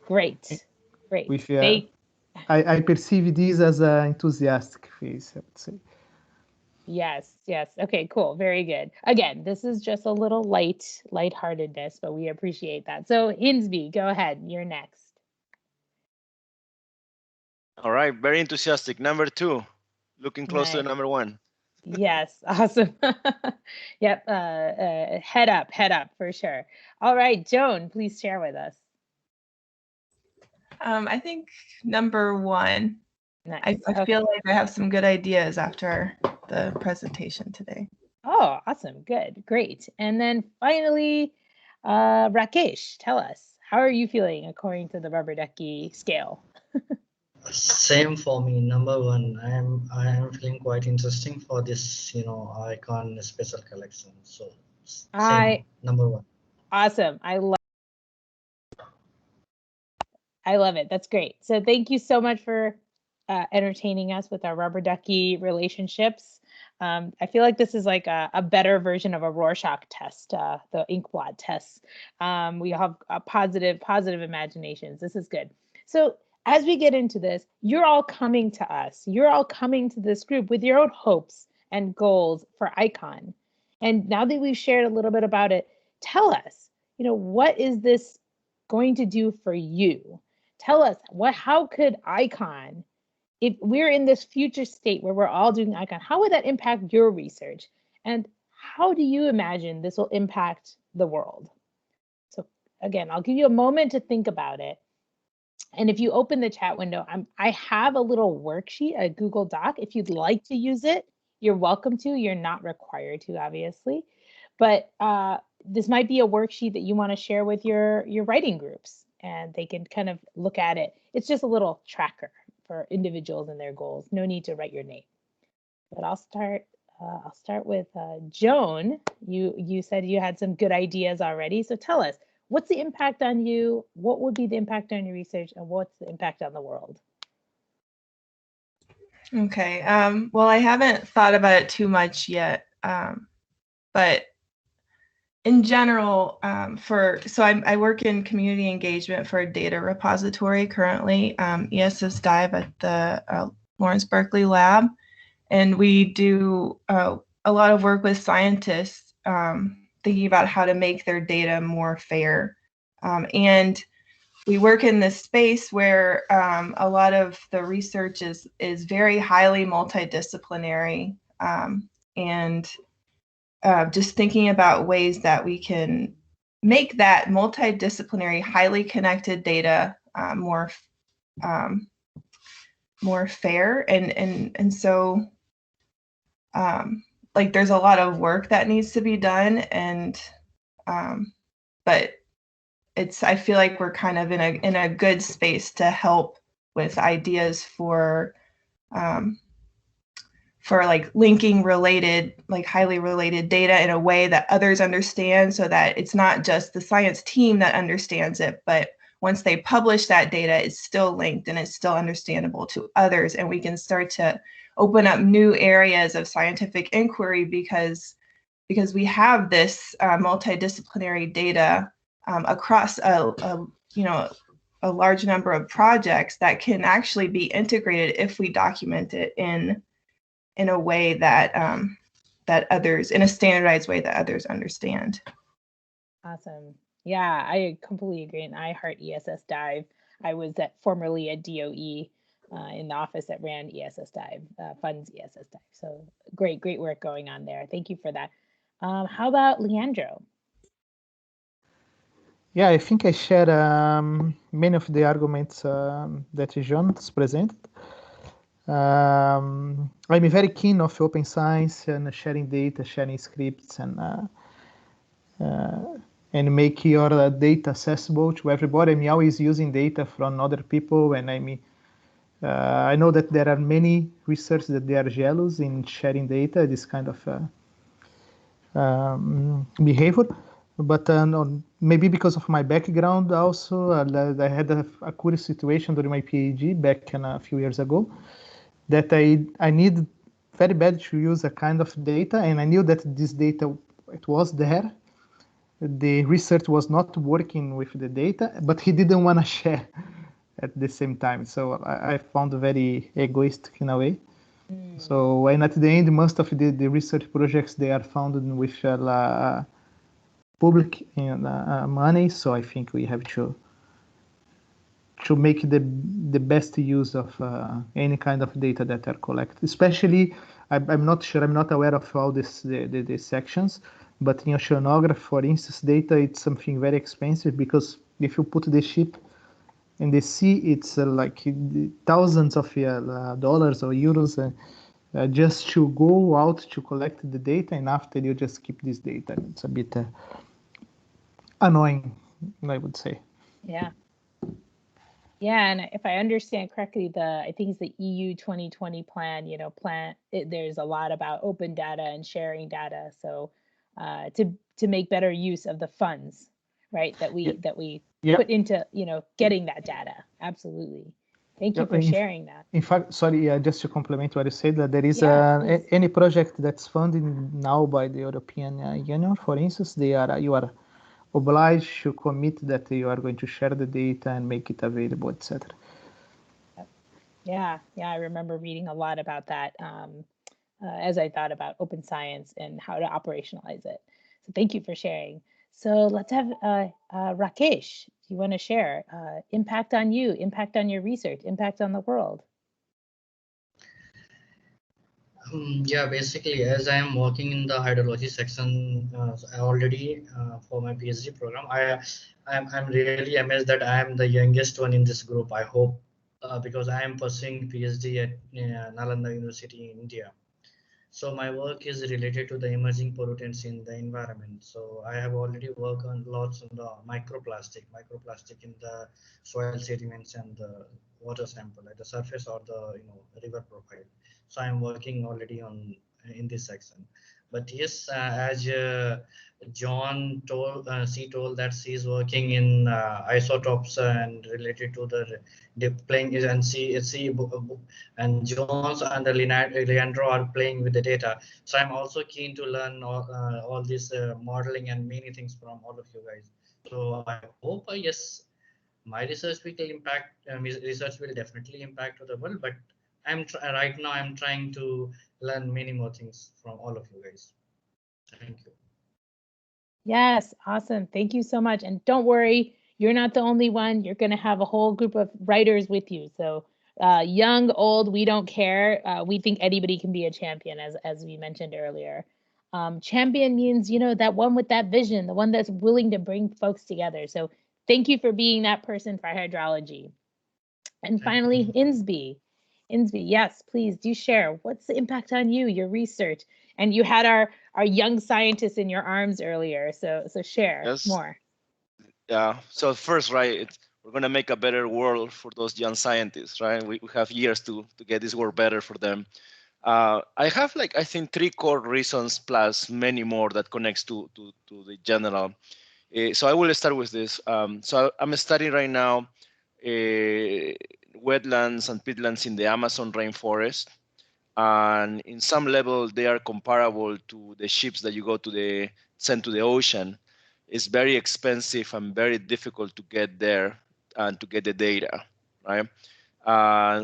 Great. With I perceive this as an enthusiastic phase, I would say. Yes. Okay, cool. Very good. Again, this is just a little lightheartedness, but we appreciate that. So Hinsby, go ahead. You're next. All right, very enthusiastic. Number 2, looking close to the number 1. Yes, awesome. Yep, head up for sure. All right, Joan, please share with us. I think number 1. Nice. I feel like I have some good ideas after the presentation today. Oh, awesome. Good. Great. And then finally, Rakesh, tell us, how are you feeling according to the rubber ducky scale? Same for me. Number 1, I am feeling quite interesting for this, icon special collection. So same, number 1. Awesome. I love it. That's great. So thank you so much for entertaining us with our rubber ducky relationships. I feel like this is like a better version of a Rorschach test, the ink blot tests. We have positive imaginations. This is good. So as we get into this, you're all coming to us. You're all coming to this group with your own hopes and goals for ICON. And now that we've shared a little bit about it, tell us, what is this going to do for you? Tell us, how could ICON, if we're in this future state where we're all doing ICON, how would that impact your research? And how do you imagine this will impact the world? So again, I'll give you a moment to think about it. And if you open the chat window, I have a little worksheet, a Google Doc. If you'd like to use it, you're welcome to. You're not required to, obviously. But this might be a worksheet that you want to share with your writing groups, and they can kind of look at it. It's just a little tracker for individuals and their goals. No need to write your name. But I'll start with Joan. You said you had some good ideas already. So tell us, what's the impact on you? What would be the impact on your research, and what's the impact on the world? Okay. Well, I haven't thought about it too much yet, but in general, I work in community engagement for a data repository currently, ESS Dive at the Lawrence Berkeley Lab, and we do a lot of work with scientists thinking about how to make their data more fair. And we work in this space where a lot of the research is very highly multidisciplinary, and just thinking about ways that we can make that multidisciplinary, highly connected data more fair, and so like there's a lot of work that needs to be done, and but I feel like we're kind of in a good space to help with ideas for like linking related, like highly related data in a way that others understand, so that it's not just the science team that understands it, but once they publish that data, it's still linked and it's still understandable to others, and we can start to open up new areas of scientific inquiry because we have this multidisciplinary data across a large number of projects that can actually be integrated if we document it in a way that that others, in a standardized way that others understand. Awesome. Yeah, I completely agree. And I heart ESS Dive. I was formerly at DOE in the office that ran ESS Dive, funds ESS Dive. So great work going on there. Thank you for that. How about Leandro? Yeah, I think I share many of the arguments that John has presented. I'm very keen of open science and sharing data, sharing scripts, and make your data accessible to everybody. I'm always using data from other people, and I know that there are many researchers that they are jealous in sharing data. This kind of behavior. But maybe because of my background also, I had a curious situation during my PhD back a few years ago, that I needed very bad to use a kind of data, and I knew that this data, it was there. The research was not working with the data, but he didn't want to share at the same time. So I found very egoistic in a way. So, and at the end, most of the research projects, they are funded with public money. So I think we have to make the best use of any kind of data that are collected. Especially, I'm not sure, I'm not aware of all the sections, but in oceanography, for instance, data, it's something very expensive, because if you put the ship in the sea, it's like thousands of dollars or euros just to go out to collect the data, and after you just keep this data. It's a bit annoying, I would say. Yeah. Yeah, and if I understand correctly, I think it's the EU 2020 plan, there's a lot about open data and sharing data. So to make better use of the funds, right, that we put into, getting that data. Absolutely. Thank you for sharing that. In fact, sorry, just to complement what you said, that there is Yeah, any project that's funded now by the European Union, for instance, you are obliged to commit that you are going to share the data and make it available, etc. Yeah, I remember reading a lot about that as I thought about open science and how to operationalize it. So thank you for sharing. So let's have Rakesh. Do you want to share impact on you, impact on your research, impact on the world? Yeah, basically, as I am working in the hydrology section already for my PhD program, I'm really amazed that I am the youngest one in this group. I hope because I am pursuing PhD at Nalanda University in India. So my work is related to the emerging pollutants in the environment. So I have already worked on lots on the microplastic in the soil sediments and the water sample at the surface or the river profile. So I'm working already on in this section. But yes, as John told, she told that she's working in isotopes and related to the playing is, and she and Jones and Leandro are playing with the data. So I'm also keen to learn all this modeling and many things from all of you guys. So I hope yes, my research will impact. Research will definitely impact to the world. But right now I'm trying to learn many more things from all of you guys. Thank you. Yes, awesome. Thank you so much. And don't worry, you're not the only one. You're going to have a whole group of writers with you. So young, old, we don't care. We think anybody can be a champion, as we mentioned earlier. Champion means, that one with that vision, the one that's willing to bring folks together. So thank you for being that person for hydrology. And finally, Insby. Insby, yes, please do share. What's the impact on you, your research? And you had our young scientists in your arms earlier, so share more. Yeah. So first, right, we're gonna make a better world for those young scientists, right? We have years to get this world better for them. I have I think 3 core reasons plus many more that connects to the general. So I will start with this. So I'm studying right now wetlands and peatlands in the Amazon rainforest. And in some level, they are comparable to the ships that you send to the ocean. It's very expensive and very difficult to get there and to get the data, right?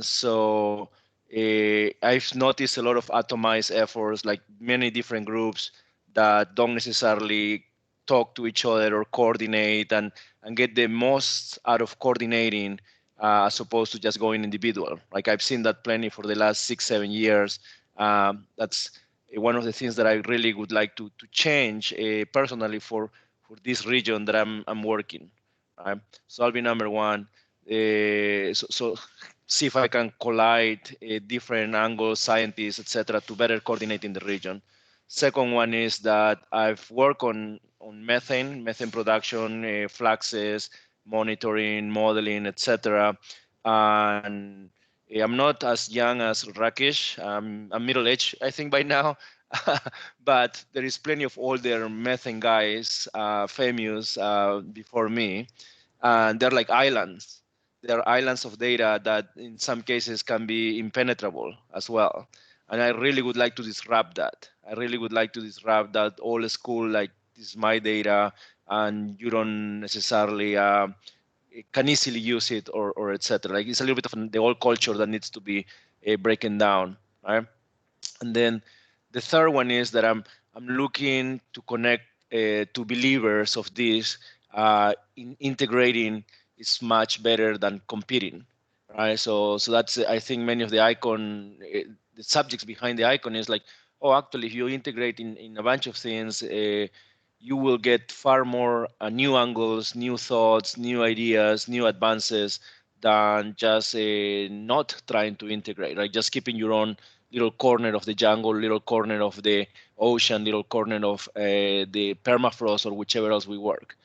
So I've noticed a lot of atomized efforts, like many different groups that don't necessarily talk to each other or coordinate and get the most out of coordinating as opposed to just going individual. Like I've seen that plenty for the last 6-7 years. That's one of the things that I really would like to change personally for this region that I'm working. Right? So that'll be number one. So see if I can collide different angles, scientists, etc., to better coordinate in the region. Second one is that I've worked on methane production, fluxes, monitoring, modeling, etc. And I'm not as young as Rakesh. I'm middle-aged, I think, by now. but there is plenty of older methane guys, famous before me, and they're like islands. They're islands of data that in some cases can be impenetrable as well. And I really would like to disrupt that. I really would like to disrupt that old school, like, this is my data, and you don't necessarily can easily use it, or etc. Like, it's a little bit of the old culture that needs to be broken down, right? And then the third one is that I'm looking to connect to believers of this. In integrating is much better than competing, right? So that's, I think, many of the icon, the subjects behind the icon is like, oh, actually, if you integrate in a bunch of things, you will get far more new angles, new thoughts, new ideas, new advances than just not trying to integrate, right? Just keeping your own little corner of the jungle, little corner of the ocean, little corner of the permafrost, or whichever else we work.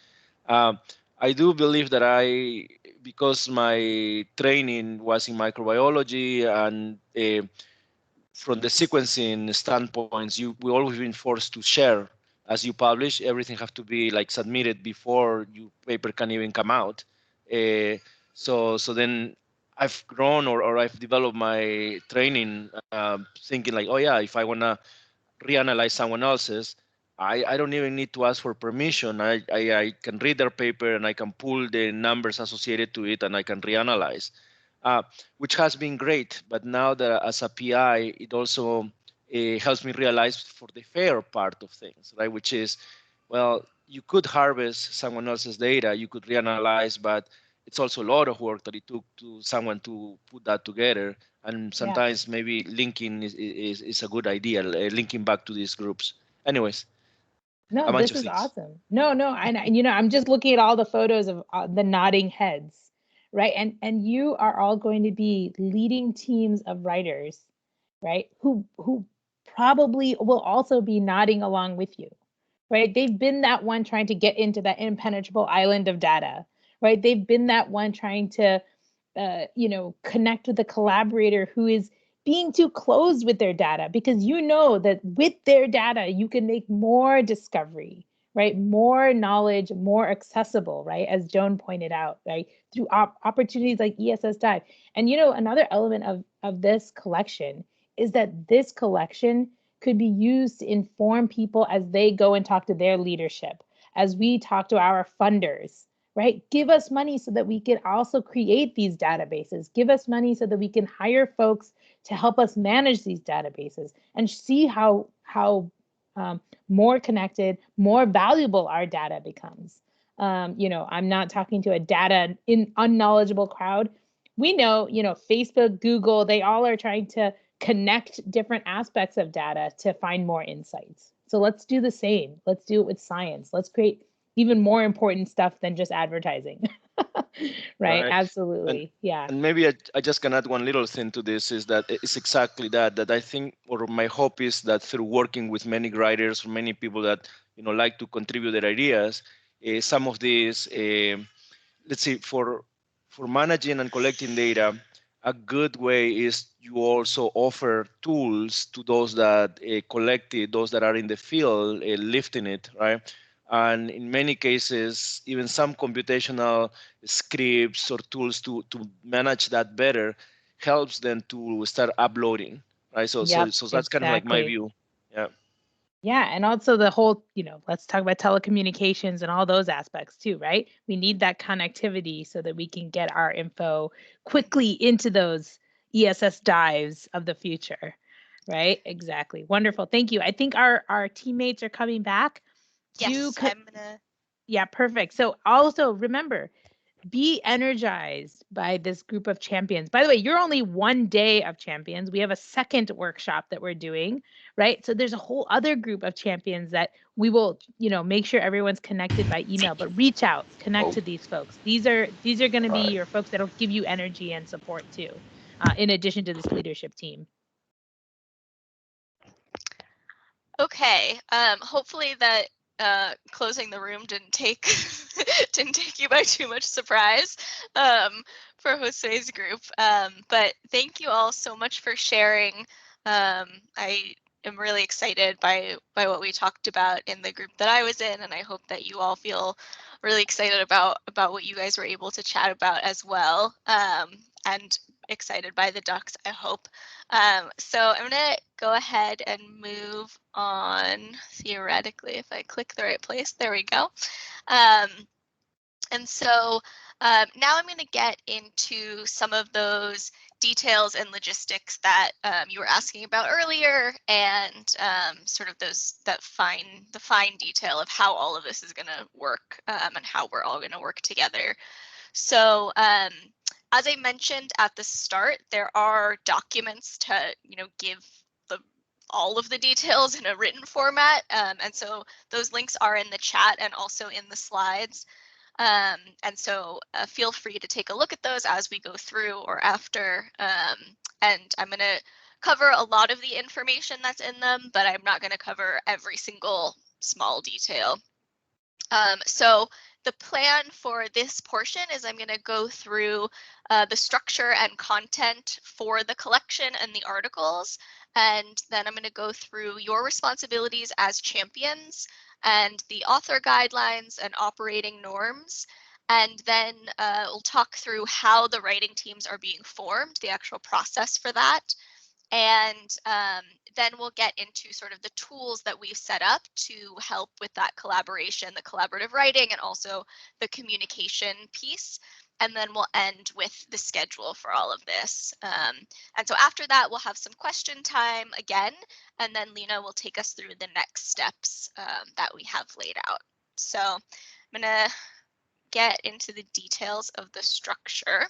I do believe that because my training was in microbiology, and from the sequencing standpoints, we always been forced to share as you publish. Everything have to be like submitted before your paper can even come out. So then I've grown, or I've developed my training thinking like, oh yeah, if I wanna reanalyze someone else's, I don't even need to ask for permission. I can read their paper, and I can pull the numbers associated to it, and I can reanalyze, which has been great. But now that as a PI, it also helps me realize for the fair part of things, right? Which is, well, you could harvest someone else's data, you could reanalyze, but it's also a lot of work that it took to someone to put that together. And sometimes maybe linking is a good idea, linking back to these groups. Anyways, No, this is awesome. No, and I'm just looking at all the photos of the nodding heads, right? And you are all going to be leading teams of writers, right? Who probably will also be nodding along with you, right? They've been that one trying to get into that impenetrable island of data, right? They've been that one trying to, connect with a collaborator who is being too closed with their data, because you know that with their data, you can make more discovery, right? More knowledge, more accessible, right? As Joan pointed out, right? Through opportunities like ESS Dive. And, another element of this collection is that this collection could be used to inform people as they go and talk to their leadership, as we talk to our funders, right? Give us money so that we can also create these databases. Give us money so that we can hire folks to help us manage these databases, and see how more connected, more valuable our data becomes. I'm not talking to a data unknowledgeable crowd. We know, Facebook, Google, they all are trying to connect different aspects of data to find more insights. So let's do the same. Let's do it with science. Let's create even more important stuff than just advertising. Right? Absolutely. Yeah. And maybe I just can add one little thing to this, is that it's exactly that I think, or my hope is that through working with many writers, many people that like to contribute their ideas, some of these, let's see, for managing and collecting data, a good way is you also offer tools to those that collect it, those that are in the field lifting it, right? And in many cases, even some computational scripts or tools to manage that better helps them to start uploading, right? So that's kind of like my view. Yeah. Yeah, and also the whole, let's talk about telecommunications and all those aspects too, right? We need that connectivity so that we can get our info quickly into those ESS dives of the future, right? Exactly. Wonderful. Thank you. I think our teammates are coming back. Yes, I'm gonna. Yeah, perfect. So also remember, be energized by this group of champions. By the way, you're only one day of champions. We have a second workshop that we're doing, right? So there's a whole other group of champions that we will, make sure everyone's connected by email, but reach out, connect to these folks. These are going to be your folks that'll give you energy and support too, in addition to this leadership team. Okay. Hopefully that closing the room didn't take you by too much surprise for Jose's group. But thank you all so much for sharing. I am really excited by what we talked about in the group that I was in, and I hope that you all feel really excited about what you guys were able to chat about as well, and excited by the ducks, I hope. So I'm gonna go ahead and move on, theoretically, if I click the right place. There we go. And so now I'm going to get into some of those details and logistics that you were asking about earlier, and sort of the fine detail of how all of this is going to work, and how we're all going to work together. So as I mentioned at the start, there are documents to give all of the details in a written format, and so those links are in the chat and also in the slides. And so feel free to take a look at those as we go through or after. And I'm going to cover a lot of the information that's in them, but I'm not going to cover every single small detail. So the plan for this portion is I'm going to go through the structure and content for the collection and the articles, and then I'm going to go through your responsibilities as champions and the author guidelines and operating norms. And then we'll talk through how the writing teams are being formed, the actual process for that. And then we'll get into sort of the tools that we've set up to help with that collaboration, the collaborative writing, and also the communication piece. And then we'll end with the schedule for all of this. And so after that, we'll have some question time again, and then Lena will take us through the next steps that we have laid out. So I'm gonna get into the details of the structure.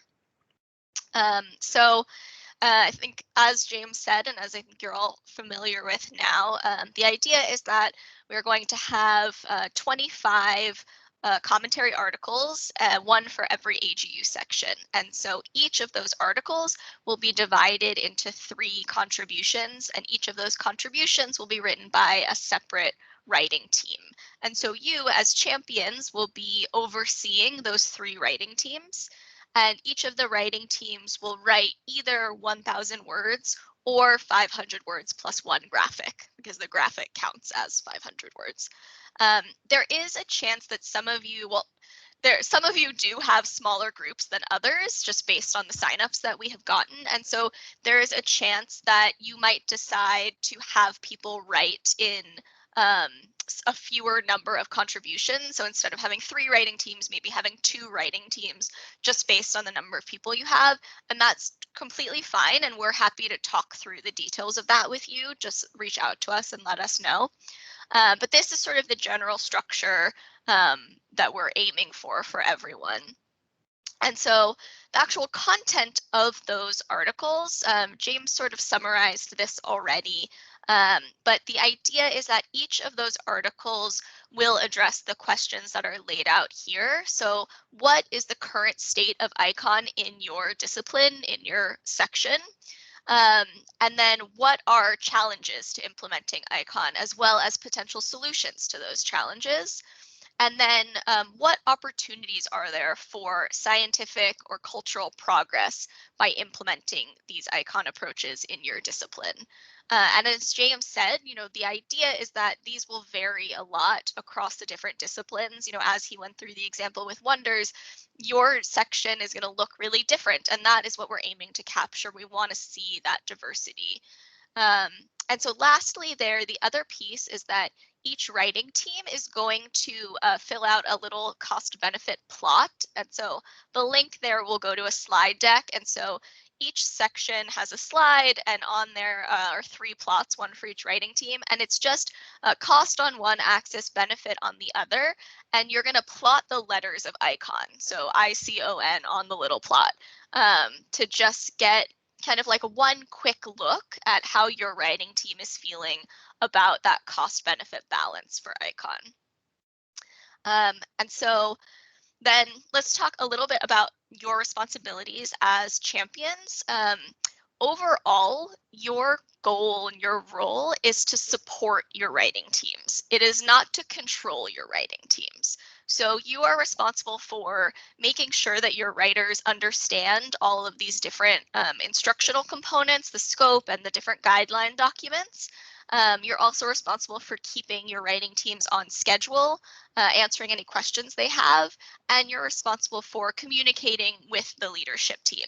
I think, as James said, and as I think you're all familiar with now, the idea is that we're going to have 25 commentary articles, one for every AGU section. And so each of those articles will be divided into 3 contributions, and each of those contributions will be written by a separate writing team. And so you, as champions, will be overseeing those 3 writing teams. And each of the writing teams will write either 1,000 words or 500 words plus 1 graphic, because the graphic counts as 500 words. There is a chance that some of you do have smaller groups than others, just based on the signups that we have gotten. And so there is a chance that you might decide to have people write in a fewer number of contributions. So instead of having 3 writing teams, maybe having 2 writing teams, just based on the number of people you have. And that's completely fine. And we're happy to talk through the details of that with you. Just reach out to us and let us know. But this is sort of the general structure that we're aiming for everyone. And so the actual content of those articles, James sort of summarized this already, but the idea is that each of those articles will address the questions that are laid out here. So what is the current state of ICON in your discipline, in your section? And then what are challenges to implementing ICON, as well as potential solutions to those challenges? And then what opportunities are there for scientific or cultural progress by implementing these ICON approaches in your discipline? And as James said, the idea is that these will vary a lot across the different disciplines. As he went through the example with Wonders, your section is going to look really different, and that is what we're aiming to capture. We want to see that diversity. And so lastly there, the other piece is that each writing team is going to fill out a little cost benefit plot. And so the link there will go to a slide deck. And so each section has a slide, and on there are 3 plots, 1 for each writing team. And it's just cost on one axis, benefit on the other. And you're going to plot the letters of ICON, so ICON on the little plot, to just get kind of like one quick look at how your writing team is feeling about that cost benefit balance for ICON. And so then let's talk a little bit about your responsibilities as champions. Overall, your goal and your role is to support your writing teams. It is not to control your writing teams. So you are responsible for making sure that your writers understand all of these different instructional components, the scope, and the different guideline documents. You're also responsible for keeping your writing teams on schedule, answering any questions they have, and you're responsible for communicating with the leadership team.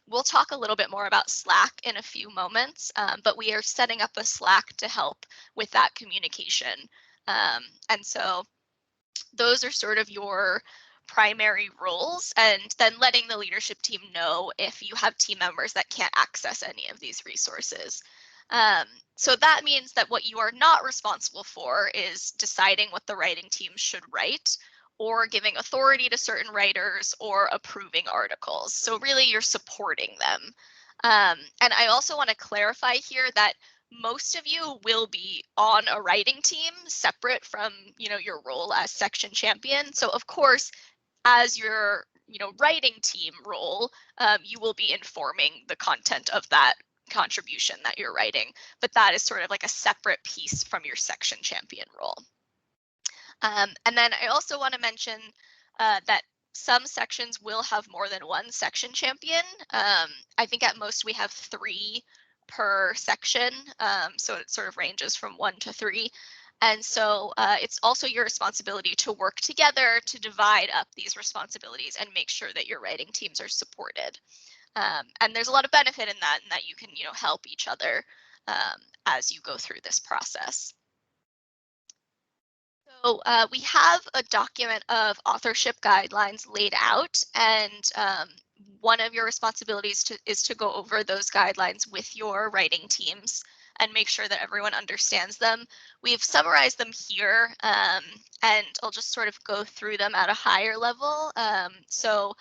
We'll talk a little bit more about Slack in a few moments, but we are setting up a Slack to help with that communication. And so those are sort of your primary roles, and then letting the leadership team know if you have team members that can't access any of these resources. So that means that what you are not responsible for is deciding what the writing team should write, or giving authority to certain writers, or approving articles. So really you're supporting them. And I also want to clarify here that most of you will be on a writing team separate from, your role as section champion. So of course, as your, writing team role, you will be informing the content of that contribution that you're writing, but that is sort of like a separate piece from your section champion role. And then I also want to mention that some sections will have more than one section champion. I think at most we have 3 per section, so it sort of ranges from 1 to 3. And so it's also your responsibility to work together to divide up these responsibilities and make sure that your writing teams are supported. And there's a lot of benefit in that you can, help each other as you go through this process. So we have a document of authorship guidelines laid out, and one of your responsibilities is to go over those guidelines with your writing teams and make sure that everyone understands them. We've summarized them here, and I'll just sort of go through them at a higher level. So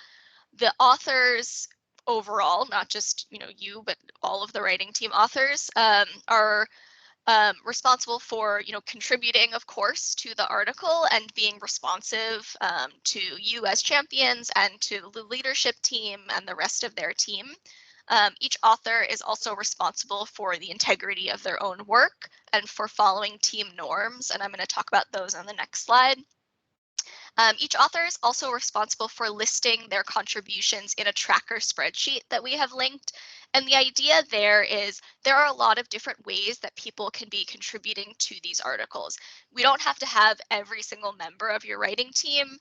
the authors overall, not just you, but all of the writing team authors are responsible for, contributing, of course, to the article and being responsive to you as champions and to the leadership team and the rest of their team. Each author is also responsible for the integrity of their own work and for following team norms, and I'm going to talk about those on the next slide. Each author is also responsible for listing their contributions in a tracker spreadsheet that we have linked. And the idea there is there are a lot of different ways that people can be contributing to these articles. We don't have to have every single member of your writing team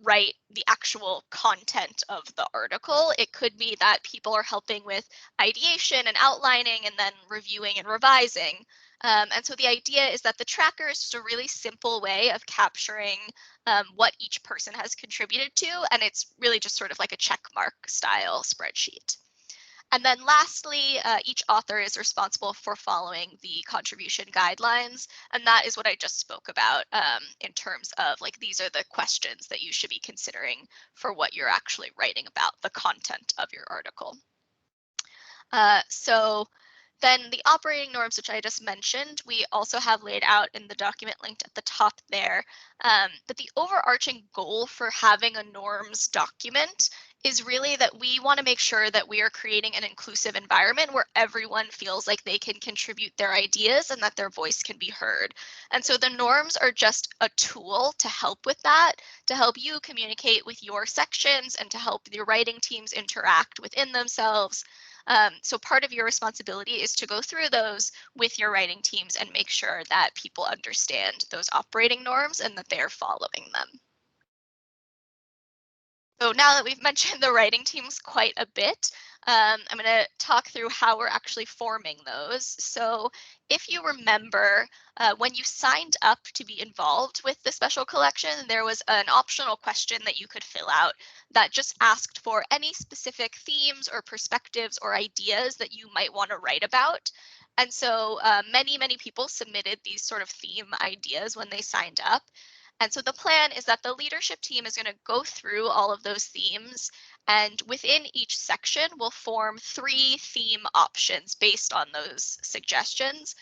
write the actual content of the article. It could be that people are helping with ideation and outlining and then reviewing and revising. And so the idea is that the tracker is just a really simple way of capturing what each person has contributed to, and it's really just sort of like a check mark style spreadsheet. And then lastly, each author is responsible for following the contribution guidelines, and that is what I just spoke about in terms of like these are the questions that you should be considering for what you're actually writing about, the content of your article. So then the operating norms, which I just mentioned, we also have laid out in the document linked at the top there. But the overarching goal for having a norms document is really that we want to make sure that we are creating an inclusive environment where everyone feels like they can contribute their ideas and that their voice can be heard. And so the norms are just a tool to help with that, to help you communicate with your sections and to help your writing teams interact within themselves. So part of your responsibility is to go through those with your writing teams and make sure that people understand those operating norms and that they're following them. So now that we've mentioned the writing teams quite a bit, I'm going to talk through how we're actually forming those. So if you remember, when you signed up to be involved with the special collection, there was an optional question that you could fill out that just asked for any specific themes or perspectives or ideas that you might want to write about. And so many people submitted these sort of theme ideas when they signed up. And so the plan is that the leadership team is going to go through all of those themes, and within each section we'll form 3 theme options based on those suggestions,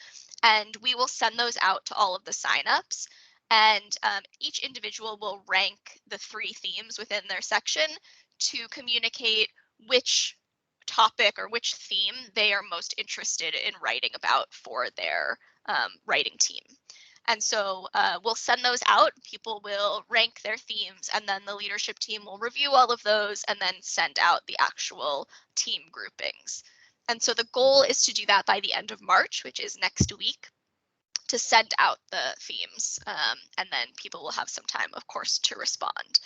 and we will send those out to all of the signups. And each individual will rank the 3 themes within their section to communicate which topic or which theme they are most interested in writing about for their writing team. And so we'll send those out, people will rank their themes, and then the leadership team will review all of those and then send out the actual team groupings. And so the goal is to do that by the end of March, which is next week, to send out the themes, and then people will have some time, of course, to respond.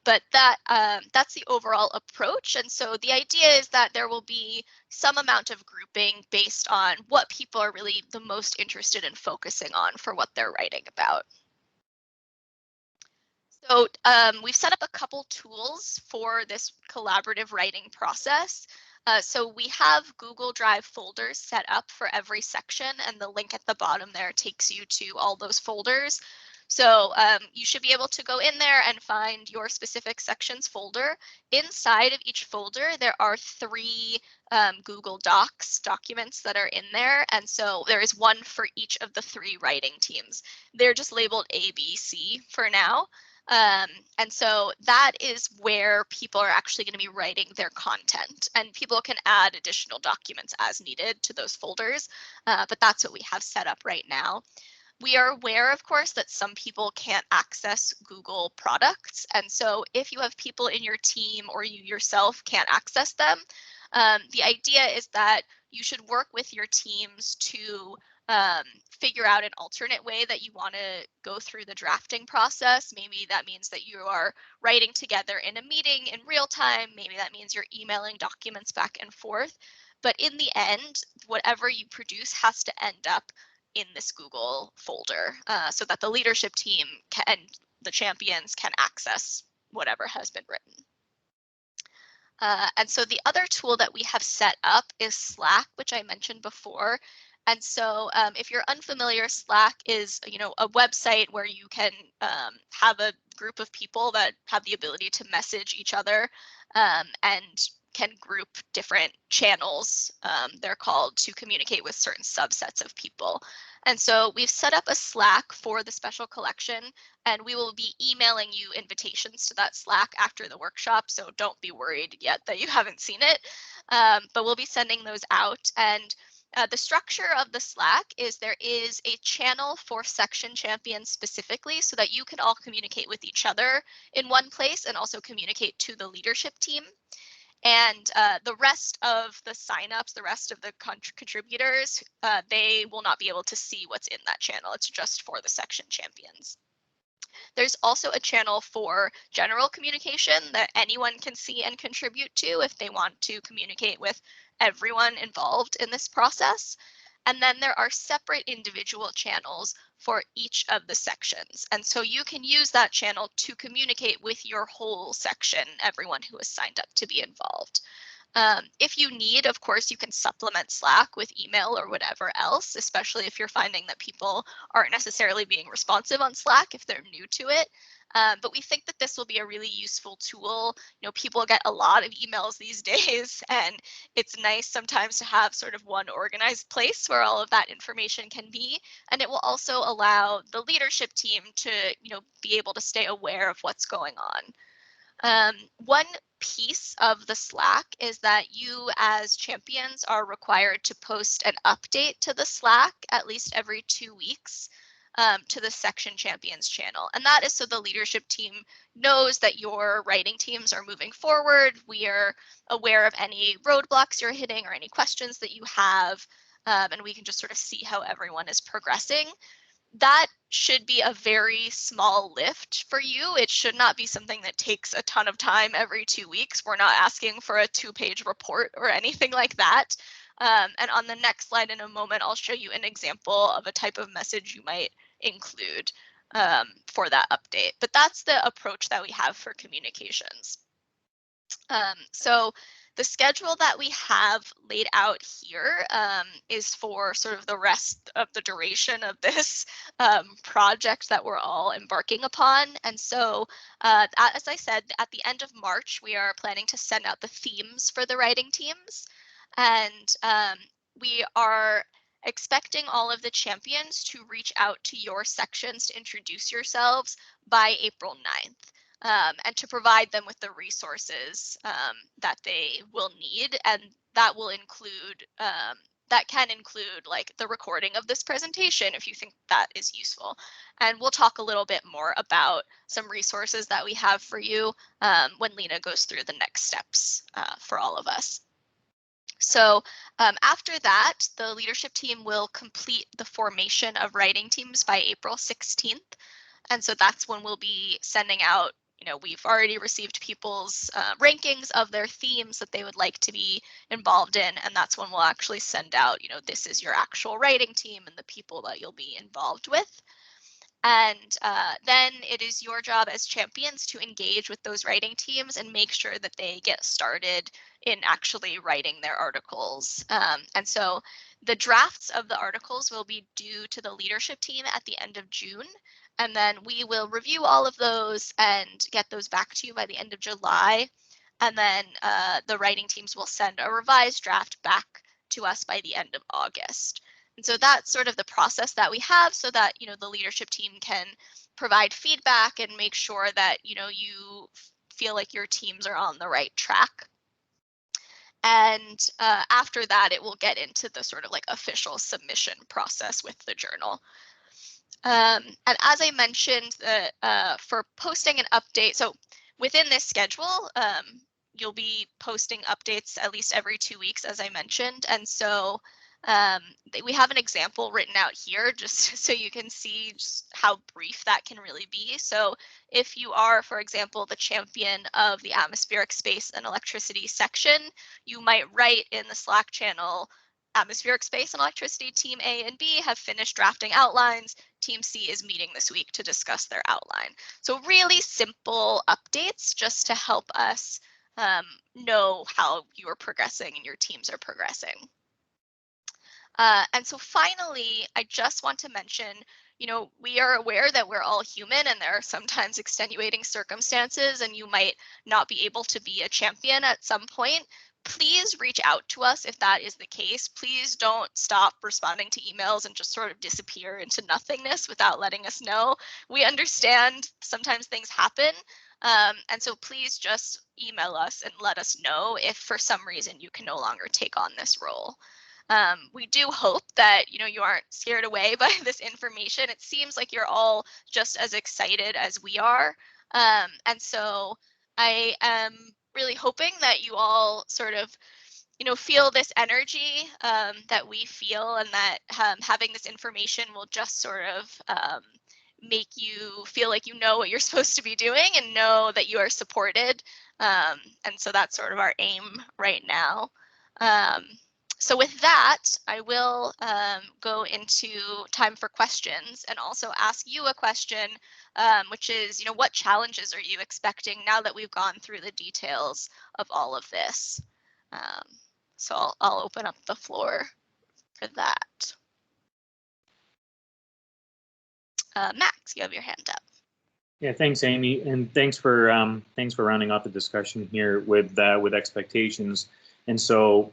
But that's the overall approach. And so the idea is that there will be some amount of grouping based on what people are really the most interested in focusing on for what they're writing about. So we've set up a couple tools for this collaborative writing process. So we have Google Drive folders set up for every section, and the link at the bottom there takes you to all those folders. So you should be able to go in there and find your specific sections folder. Inside of each folder, there are 3 Google Docs documents that are in there. And so there is one for each of the 3 writing teams. They're just labeled A, B, C for now. And so that is where people are actually going to be writing their content, and people can add additional documents as needed to those folders, but that's what we have set up right now. We are aware, of course, that some people can't access Google products, and so if you have people in your team or you yourself can't access them, the idea is that you should work with your teams to figure out an alternate way that you want to go through the drafting process. Maybe that means that you are writing together in a meeting in real time. Maybe that means you're emailing documents back and forth. But in the end, whatever you produce has to end up in this Google folder, so that the leadership team and the champions can access whatever has been written. And so the other tool that we have set up is Slack, which I mentioned before. And so if you're unfamiliar, Slack is, a website where you can have a group of people that have the ability to message each other and can group different channels, they're called, to communicate with certain subsets of people. And so we've set up a Slack for the special collection, and we will be emailing you invitations to that Slack after the workshop. So don't be worried yet that you haven't seen it, but we'll be sending those out. And the structure of the Slack is there is a channel for section champions specifically, so that you can all communicate with each other in one place and also communicate to the leadership team. And the rest of the signups, the rest of the contributors, they will not be able to see what's in that channel. It's just for the section champions. There's also a channel for general communication that anyone can see and contribute to if they want to communicate with everyone involved in this process. And then there are separate individual channels for each of the sections. And so you can use that channel to communicate with your whole section, everyone who has signed up to be involved. If you need, of course, you can supplement Slack with email or whatever else, especially if you're finding that people aren't necessarily being responsive on Slack if they're new to it. But we think that this will be a really useful tool. People get a lot of emails these days, and it's nice sometimes to have sort of one organized place where all of that information can be. And it will also allow the leadership team to, be able to stay aware of what's going on. One piece of the Slack is that you as champions are required to post an update to the Slack at least every 2 weeks to the section champions channel. And that is so the leadership team knows that your writing teams are moving forward. We are aware of any roadblocks you're hitting or any questions that you have, and we can just sort of see how everyone is progressing. That should be a very small lift for you. It should not be something that takes a ton of time every 2 weeks. We're not asking for a 2-page report or anything like that. And on the next slide in a moment, I'll show you an example of a type of message you might include for that update. But that's the approach that we have for communications. So the schedule that we have laid out here is for sort of the rest of the duration of this project that we're all embarking upon. And so, as I said, at the end of March, we are planning to send out the themes for the writing teams. And we are expecting all of the champions to reach out to your sections to introduce yourselves by April 9th. And to provide them with the resources that they will need. And that will include, that can include like the recording of this presentation if you think that is useful. And we'll talk a little bit more about some resources that we have for you when Lena goes through the next steps for all of us. So after that, the leadership team will complete the formation of writing teams by April 16th. And so that's when we'll be sending out, we've already received people's rankings of their themes that they would like to be involved in. And that's when we'll actually send out, this is your actual writing team and the people that you'll be involved with. And then it is your job as champions to engage with those writing teams and make sure that they get started in actually writing their articles. And so the drafts of the articles will be due to the leadership team at the end of June. And then we will review all of those and get those back to you by the end of July. And then the writing teams will send a revised draft back to us by the end of August. And so that's sort of the process that we have so that, the leadership team can provide feedback and make sure that, you feel like your teams are on the right track. And after that, it will get into the sort of like official submission process with the journal. And as I mentioned, for posting an update, so within this schedule, you'll be posting updates at least every 2 weeks, as I mentioned. And so we have an example written out here just so you can see just how brief that can really be. So if you are, for example, the champion of the atmospheric space and electricity section, you might write in the Slack channel, atmospheric space and electricity team A and B have finished drafting outlines. Team C is meeting this week to discuss their outline. So really simple updates just to help us know how you are progressing and your teams are progressing. And so finally, I just want to mention, we are aware that we're all human and there are sometimes extenuating circumstances and you might not be able to be a champion at some point. Please reach out to us if that is the case. Please don't stop responding to emails and just sort of disappear into nothingness without letting us know. We understand sometimes things happen. And so please just email us and let us know if for some reason you can no longer take on this role. We do hope that you aren't scared away by this information. It seems like you're all just as excited as we are. And so I am really hoping that you all sort of feel this energy that we feel, and that having this information will just sort of make you feel like you know what you're supposed to be doing and know that you are supported. And so that's sort of our aim right now. So with that, I will go into time for questions and also ask you a question, which is, what challenges are you expecting now that we've gone through the details of all of this? So I'll open up the floor for that. Max, you have your hand up. Yeah, thanks, Amy, and thanks for rounding off the discussion here with expectations. And so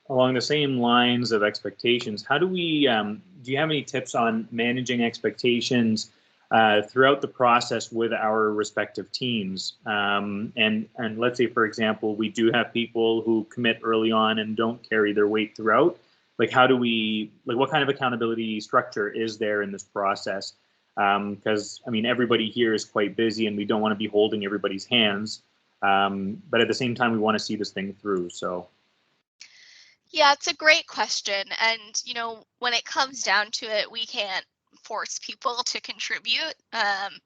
along the same lines of expectations, how do we, do you have any tips on managing expectations throughout the process with our respective teams? And let's say, for example, we do have people who commit early on and don't carry their weight throughout. Like, how do we, like, what kind of accountability structure is there in this process? Because, I mean, everybody here is quite busy and we don't want to be holding everybody's hands. But at the same time, we want to see this thing through. So. Yeah, it's a great question. And, when it comes down to it, we can't force people to contribute.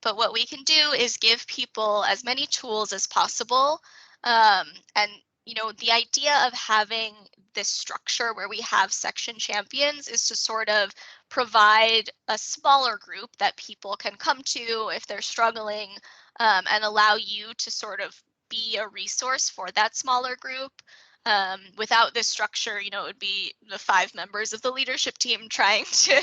But what we can do is give people as many tools as possible. And, the idea of having this structure where we have section champions is to sort of provide a smaller group that people can come to if they're struggling, and allow you to sort of be a resource for that smaller group. Without this structure, it would be the 5 members of the leadership team trying to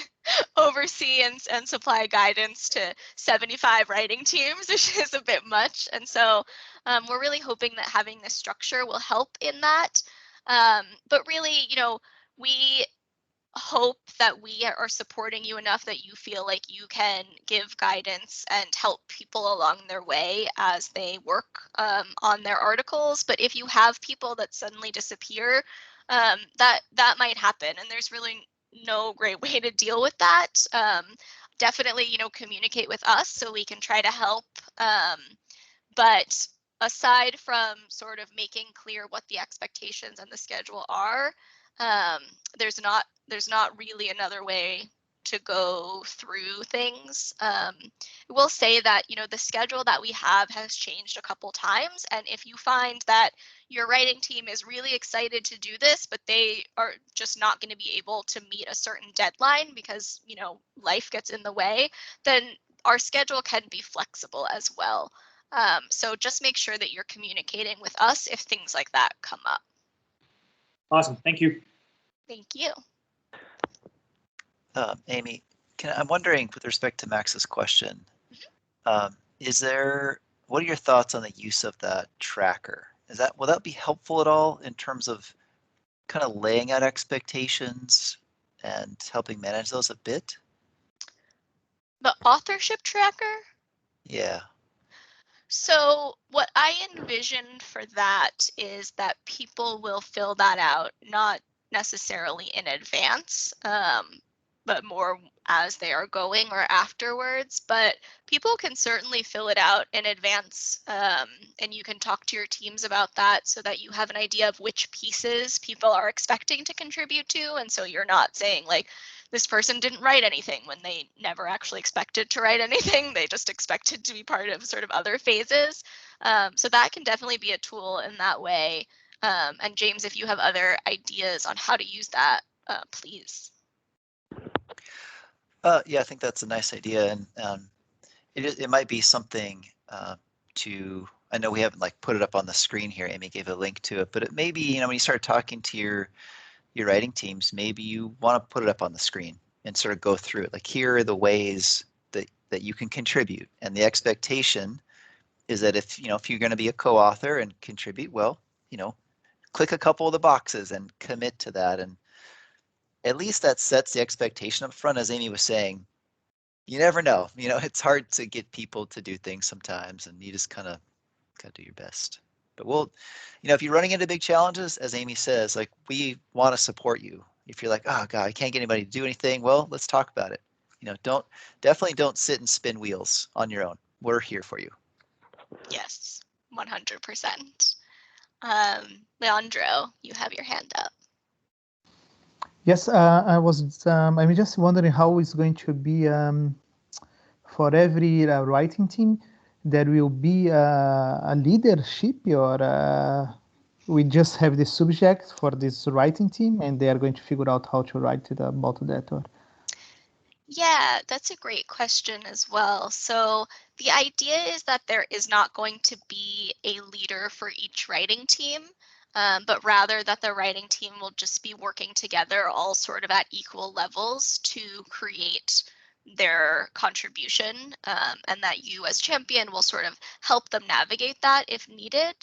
oversee and supply guidance to 75 writing teams, which is a bit much. And so we're really hoping that having this structure will help in that. But really, we hope that we are supporting you enough that you feel like you can give guidance and help people along their way as they work on their articles. But if you have people that suddenly disappear, that might happen, and there's really no great way to deal with that. Definitely, communicate with us so we can try to help. But aside from sort of making clear what the expectations and the schedule are, there's not really another way to go through things. I will say that, you know, the schedule that we have has changed a couple times, and if you find that your writing team is really excited to do this, but they are just not going to be able to meet a certain deadline because, you know, life gets in the way, then our schedule can be flexible as well. So just make sure that you're communicating with us if things like that come up. Awesome. Thank you. Thank you. Amy, I'm wondering with respect to Max's question, what are your thoughts on the use of that tracker? Will that be helpful at all in terms of kind of laying out expectations and helping manage those a bit? The authorship tracker? Yeah. So what I envision for that is that people will fill that out, not necessarily in advance, but more as they are going or afterwards. But people can certainly fill it out in advance, and you can talk to your teams about that so that you have an idea of which pieces people are expecting to contribute to. And so you're not saying like, this person didn't write anything when they never actually expected to write anything. They just expected to be part of sort of other phases. So that can definitely be a tool in that way. And James, if you have other ideas on how to use that, please. Yeah, I think that's a nice idea, and it might be something I know we haven't like put it up on the screen here. Amy gave a link to it, but it may be, you know, when you start talking to your writing teams, maybe you want to put it up on the screen and sort of go through it. Like, here are the ways that you can contribute, and the expectation is that if you're going to be a co-author and contribute, well, you know, click a couple of the boxes and commit to that, and at least that sets the expectation up front. As Amy was saying, you never know. You know, it's hard to get people to do things sometimes, and you just kind of got to do your best. But if you're running into big challenges, as Amy says, like, we want to support you. If you're like, oh God, I can't get anybody to do anything, well, let's talk about it. You know, definitely don't sit and spin wheels on your own. We're here for you. Yes, 100%. Leandro, you have your hand up. Yes, I'm just wondering how it's going to be for every writing team. There will be a leadership, or we just have the subject for this writing team, and they are going to figure out how to write it about that. Or Yeah, that's a great question as well. So the idea is that there is not going to be a leader for each writing team, but rather that the writing team will just be working together all sort of at equal levels to create their contribution, and that you as champion will sort of help them navigate that if needed.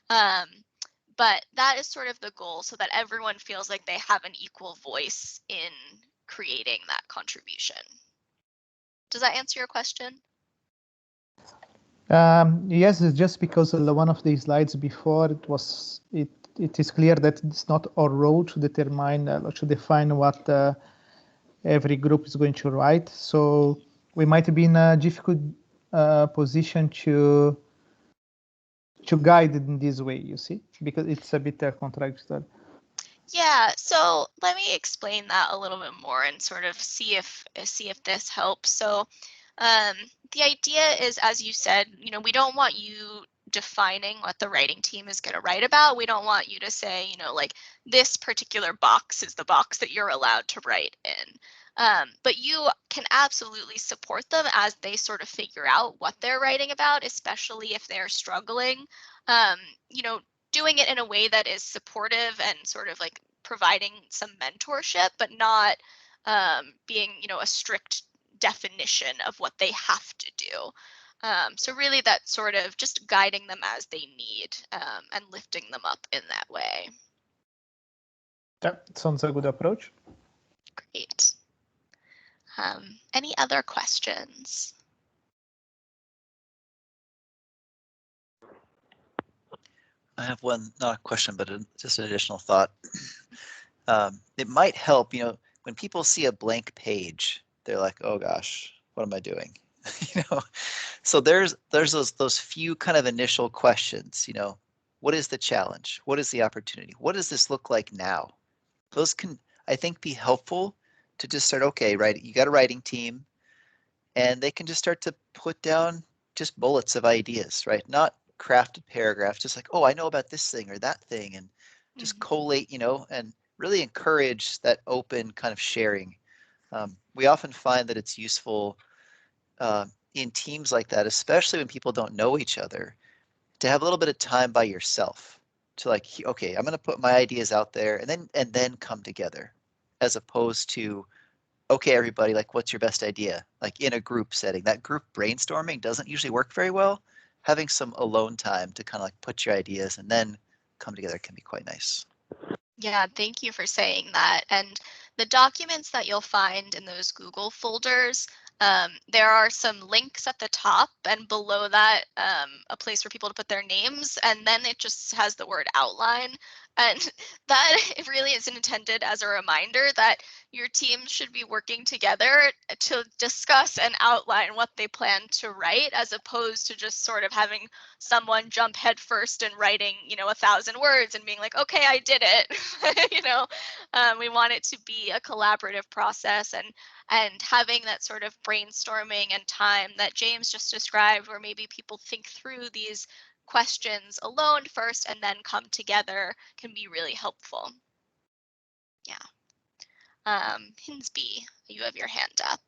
But that is sort of the goal, so that everyone feels like they have an equal voice in creating that contribution. Does that answer your question? Yes, it's just because one of the slides before it is clear that it's not our role to define what every group is going to write. So we might be in a difficult position to guide in this way, you see, because it's a bit contradictory. Yeah, so let me explain that a little bit more and sort of see if this helps. So the idea is, as you said, we don't want you defining what the writing team is going to write about. We don't want you to say, like, this particular box is the box that you're allowed to write in. But you can absolutely support them as they sort of figure out what they're writing about, especially if they're struggling. Doing it in a way that is supportive and sort of like providing some mentorship, but not being, a strict definition of what they have to do. So really that sort of just guiding them as they need, and lifting them up in that way. That sounds a good approach. Great. Any other questions? I have one, not a question, but just an additional thought. It might help, when people see a blank page, they're like, oh gosh, what am I doing? So there's those few kind of initial questions, you know, what is the challenge? What is the opportunity? What does this look like now? Those can, I think, be helpful to just start, okay, right, you got a writing team, and they can just start to put down just bullets of ideas, right? Not crafted paragraphs, just like, oh, I know about this thing or that thing, and just collate, you know, and really encourage that open kind of sharing. We often find that it's useful in teams like that, especially when people don't know each other, to have a little bit of time by yourself to like, okay, I'm going to put my ideas out there and then come together, as opposed to, okay, everybody, like, what's your best idea? Like in a group setting, that group brainstorming doesn't usually work very well. Having some alone time to kind of like put your ideas and then come together can be quite nice. Yeah, thank you for saying that. And the documents that you'll find in those Google folders, there are some links at the top, and below that, a place for people to put their names, and then it just has the word outline. And that it really is intended as a reminder that your teams should be working together to discuss and outline what they plan to write, as opposed to just sort of having someone jump headfirst and writing, 1,000 words and being like, okay, I did it. We want it to be a collaborative process, and having that sort of brainstorming and time that James just described, where maybe people think through these questions alone first and then come together, can be really helpful. Yeah. Hinsby, you have your hand up.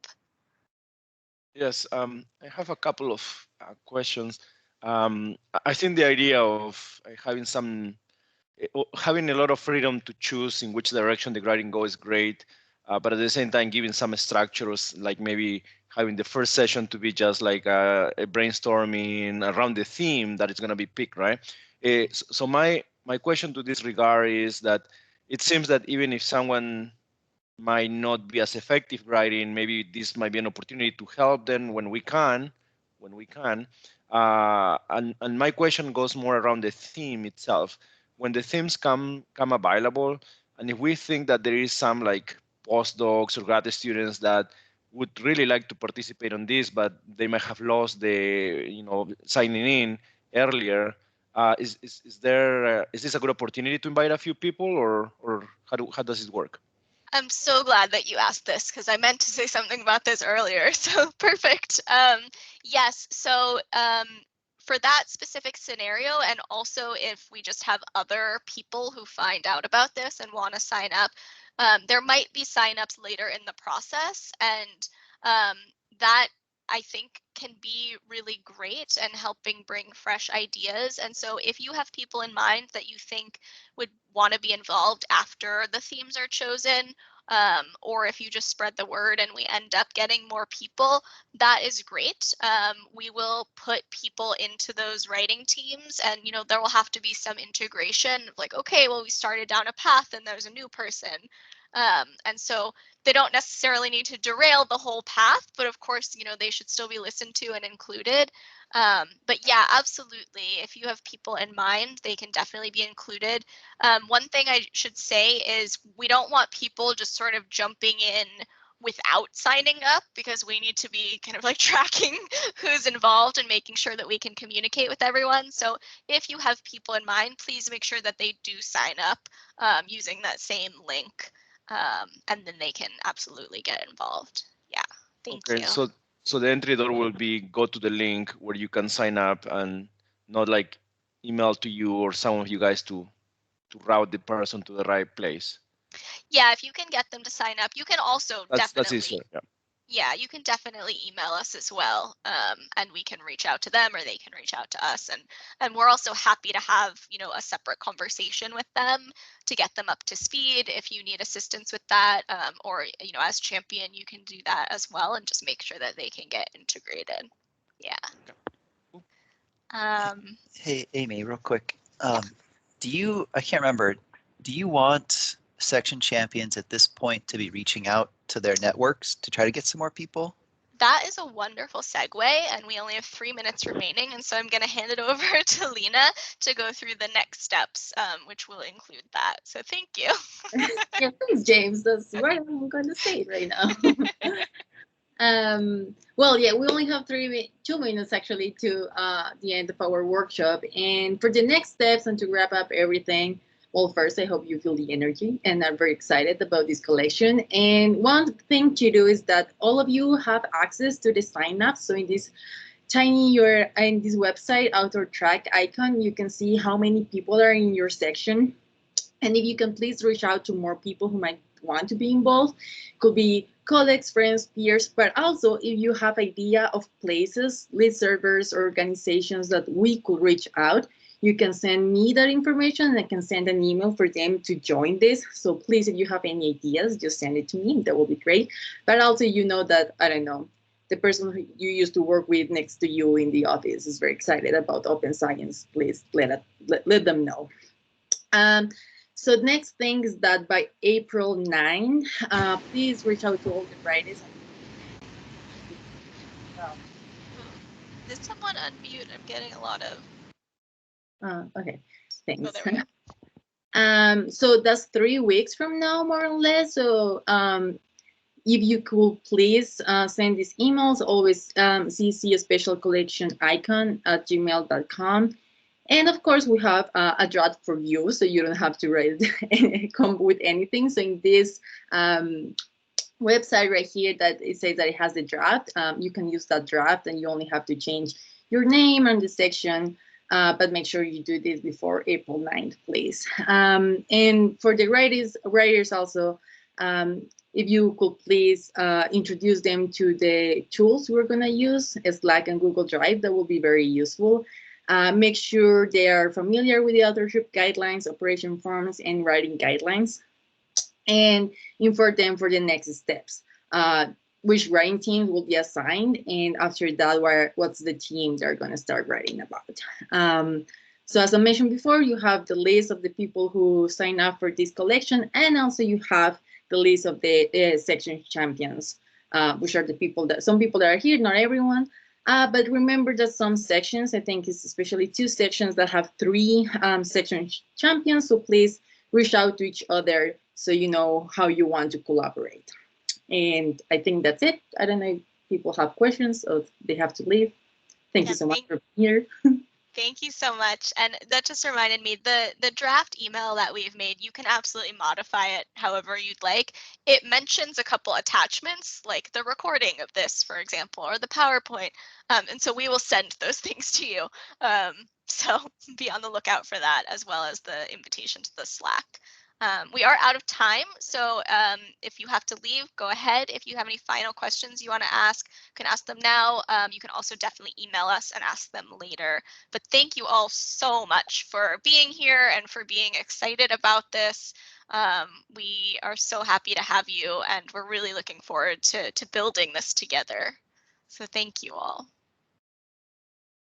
Yes, I have a couple of questions. I think the idea of having a lot of freedom to choose in which direction the writing goes is great, but at the same time giving some structures, like maybe having the first session to be just like a brainstorming around the theme that is going to be picked, right? So my question to this regard is that it seems that even if someone might not be as effective writing, maybe this might be an opportunity to help them when we can. And my question goes more around the theme itself. When the themes come available, and if we think that there is some like postdocs or grad students that would really like to participate on this, but they might have lost the signing in earlier, is this a good opportunity to invite a few people, or how does it work? I'm so glad that you asked this, because I meant to say something about this earlier. So perfect. Yes. So for that specific scenario, and also if we just have other people who find out about this and want to sign up, there might be signups later in the process, and that I think can be really great and helping bring fresh ideas. And so if you have people in mind that you think would want to be involved after the themes are chosen, or if you just spread the word and we end up getting more people, that is great. We will put people into those writing teams, and there will have to be some integration of like, okay, well, we started down a path and there's a new person. And so they don't necessarily need to derail the whole path, but of course, they should still be listened to and included. But yeah, absolutely. If you have people in mind, they can definitely be included. One thing I should say is we don't want people just sort of jumping in without signing up, because we need to be kind of like tracking who's involved and making sure that we can communicate with everyone. So if you have people in mind, please make sure that they do sign up using that same link, and then they can absolutely get involved. Yeah, thank you. So the entry door will be go to the link where you can sign up, and not like email to you or some of you guys to route the person to the right place. Yeah, if you can get them to sign up, you can also that's easier. Yeah, you can definitely email us as well, and we can reach out to them, or they can reach out to us, and we're also happy to have a separate conversation with them to get them up to speed if you need assistance with that, or as champion you can do that as well, and just make sure that they can get integrated. Yeah. Hey Amy, real quick, I can't remember, do you want section champions at this point to be reaching out to their networks to try to get some more people? That is a wonderful segue, and we only have 3 minutes remaining, and so I'm going to hand it over to Lena to go through the next steps, which will include that. So thank you. Yeah, thanks, James. That's right. I'm going to say it right now. Well, yeah, we only have 2 minutes actually to the end of our workshop. And for the next steps and to wrap up everything, well, first, I hope you feel the energy and are very excited about this collection. And one thing to do is that all of you have access to the sign up. So in this you're in this website author track icon, you can see how many people are in your section. And if you can please reach out to more people who might want to be involved, could be colleagues, friends, peers, but also if you have idea of places, list servers, organizations that we could reach out, you can send me that information and I can send an email for them to join this. So please, if you have any ideas, just send it to me. That will be great. But also, you know that, I don't know, the person who you used to work with next to you in the office is very excited about open science. Please let them know. So next thing is that by April 9, please reach out to all the writers. Did someone unmute? I'm getting a lot of. Okay, thanks. Oh, there we go. So that's 3 weeks from now, more or less. So if you could please send these emails, always CC a special collection icon at gmail.com. And of course, we have a draft for you, so you don't have to write come up with anything. So in this website right here that it says that it has the draft, you can use that draft and you only have to change your name and the section, but make sure you do this before April 9th, please. And for the writers also, if you could please introduce them to the tools we're going to use, Slack and Google Drive, that will be very useful. Make sure they are familiar with the authorship guidelines, operation forms, and writing guidelines, and inform them for the next steps. Which writing teams will be assigned, and after that, what's the team they're going to start writing about. So as I mentioned before, you have the list of the people who sign up for this collection, and also you have the list of the section champions, which are the people that, some people that are here, not everyone. But remember that some sections, I think it's especially 2 sections that have 3 section champions, so please reach out to each other so you know how you want to collaborate. And I think that's it. I don't know if people have questions or they have to leave. Thank you so much for being here. Thank you so much. And that just reminded me, the draft email that we've made, you can absolutely modify it however you'd like. It mentions a couple attachments, like the recording of this, for example, or the PowerPoint. And so we will send those things to you. So be on the lookout for that, as well as the invitation to the Slack. We are out of time, so if you have to leave, go ahead. If you have any final questions you want to ask, you can ask them now. You can also definitely email us and ask them later. But thank you all so much for being here and for being excited about this. We are so happy to have you, and we're really looking forward to building this together. So thank you all.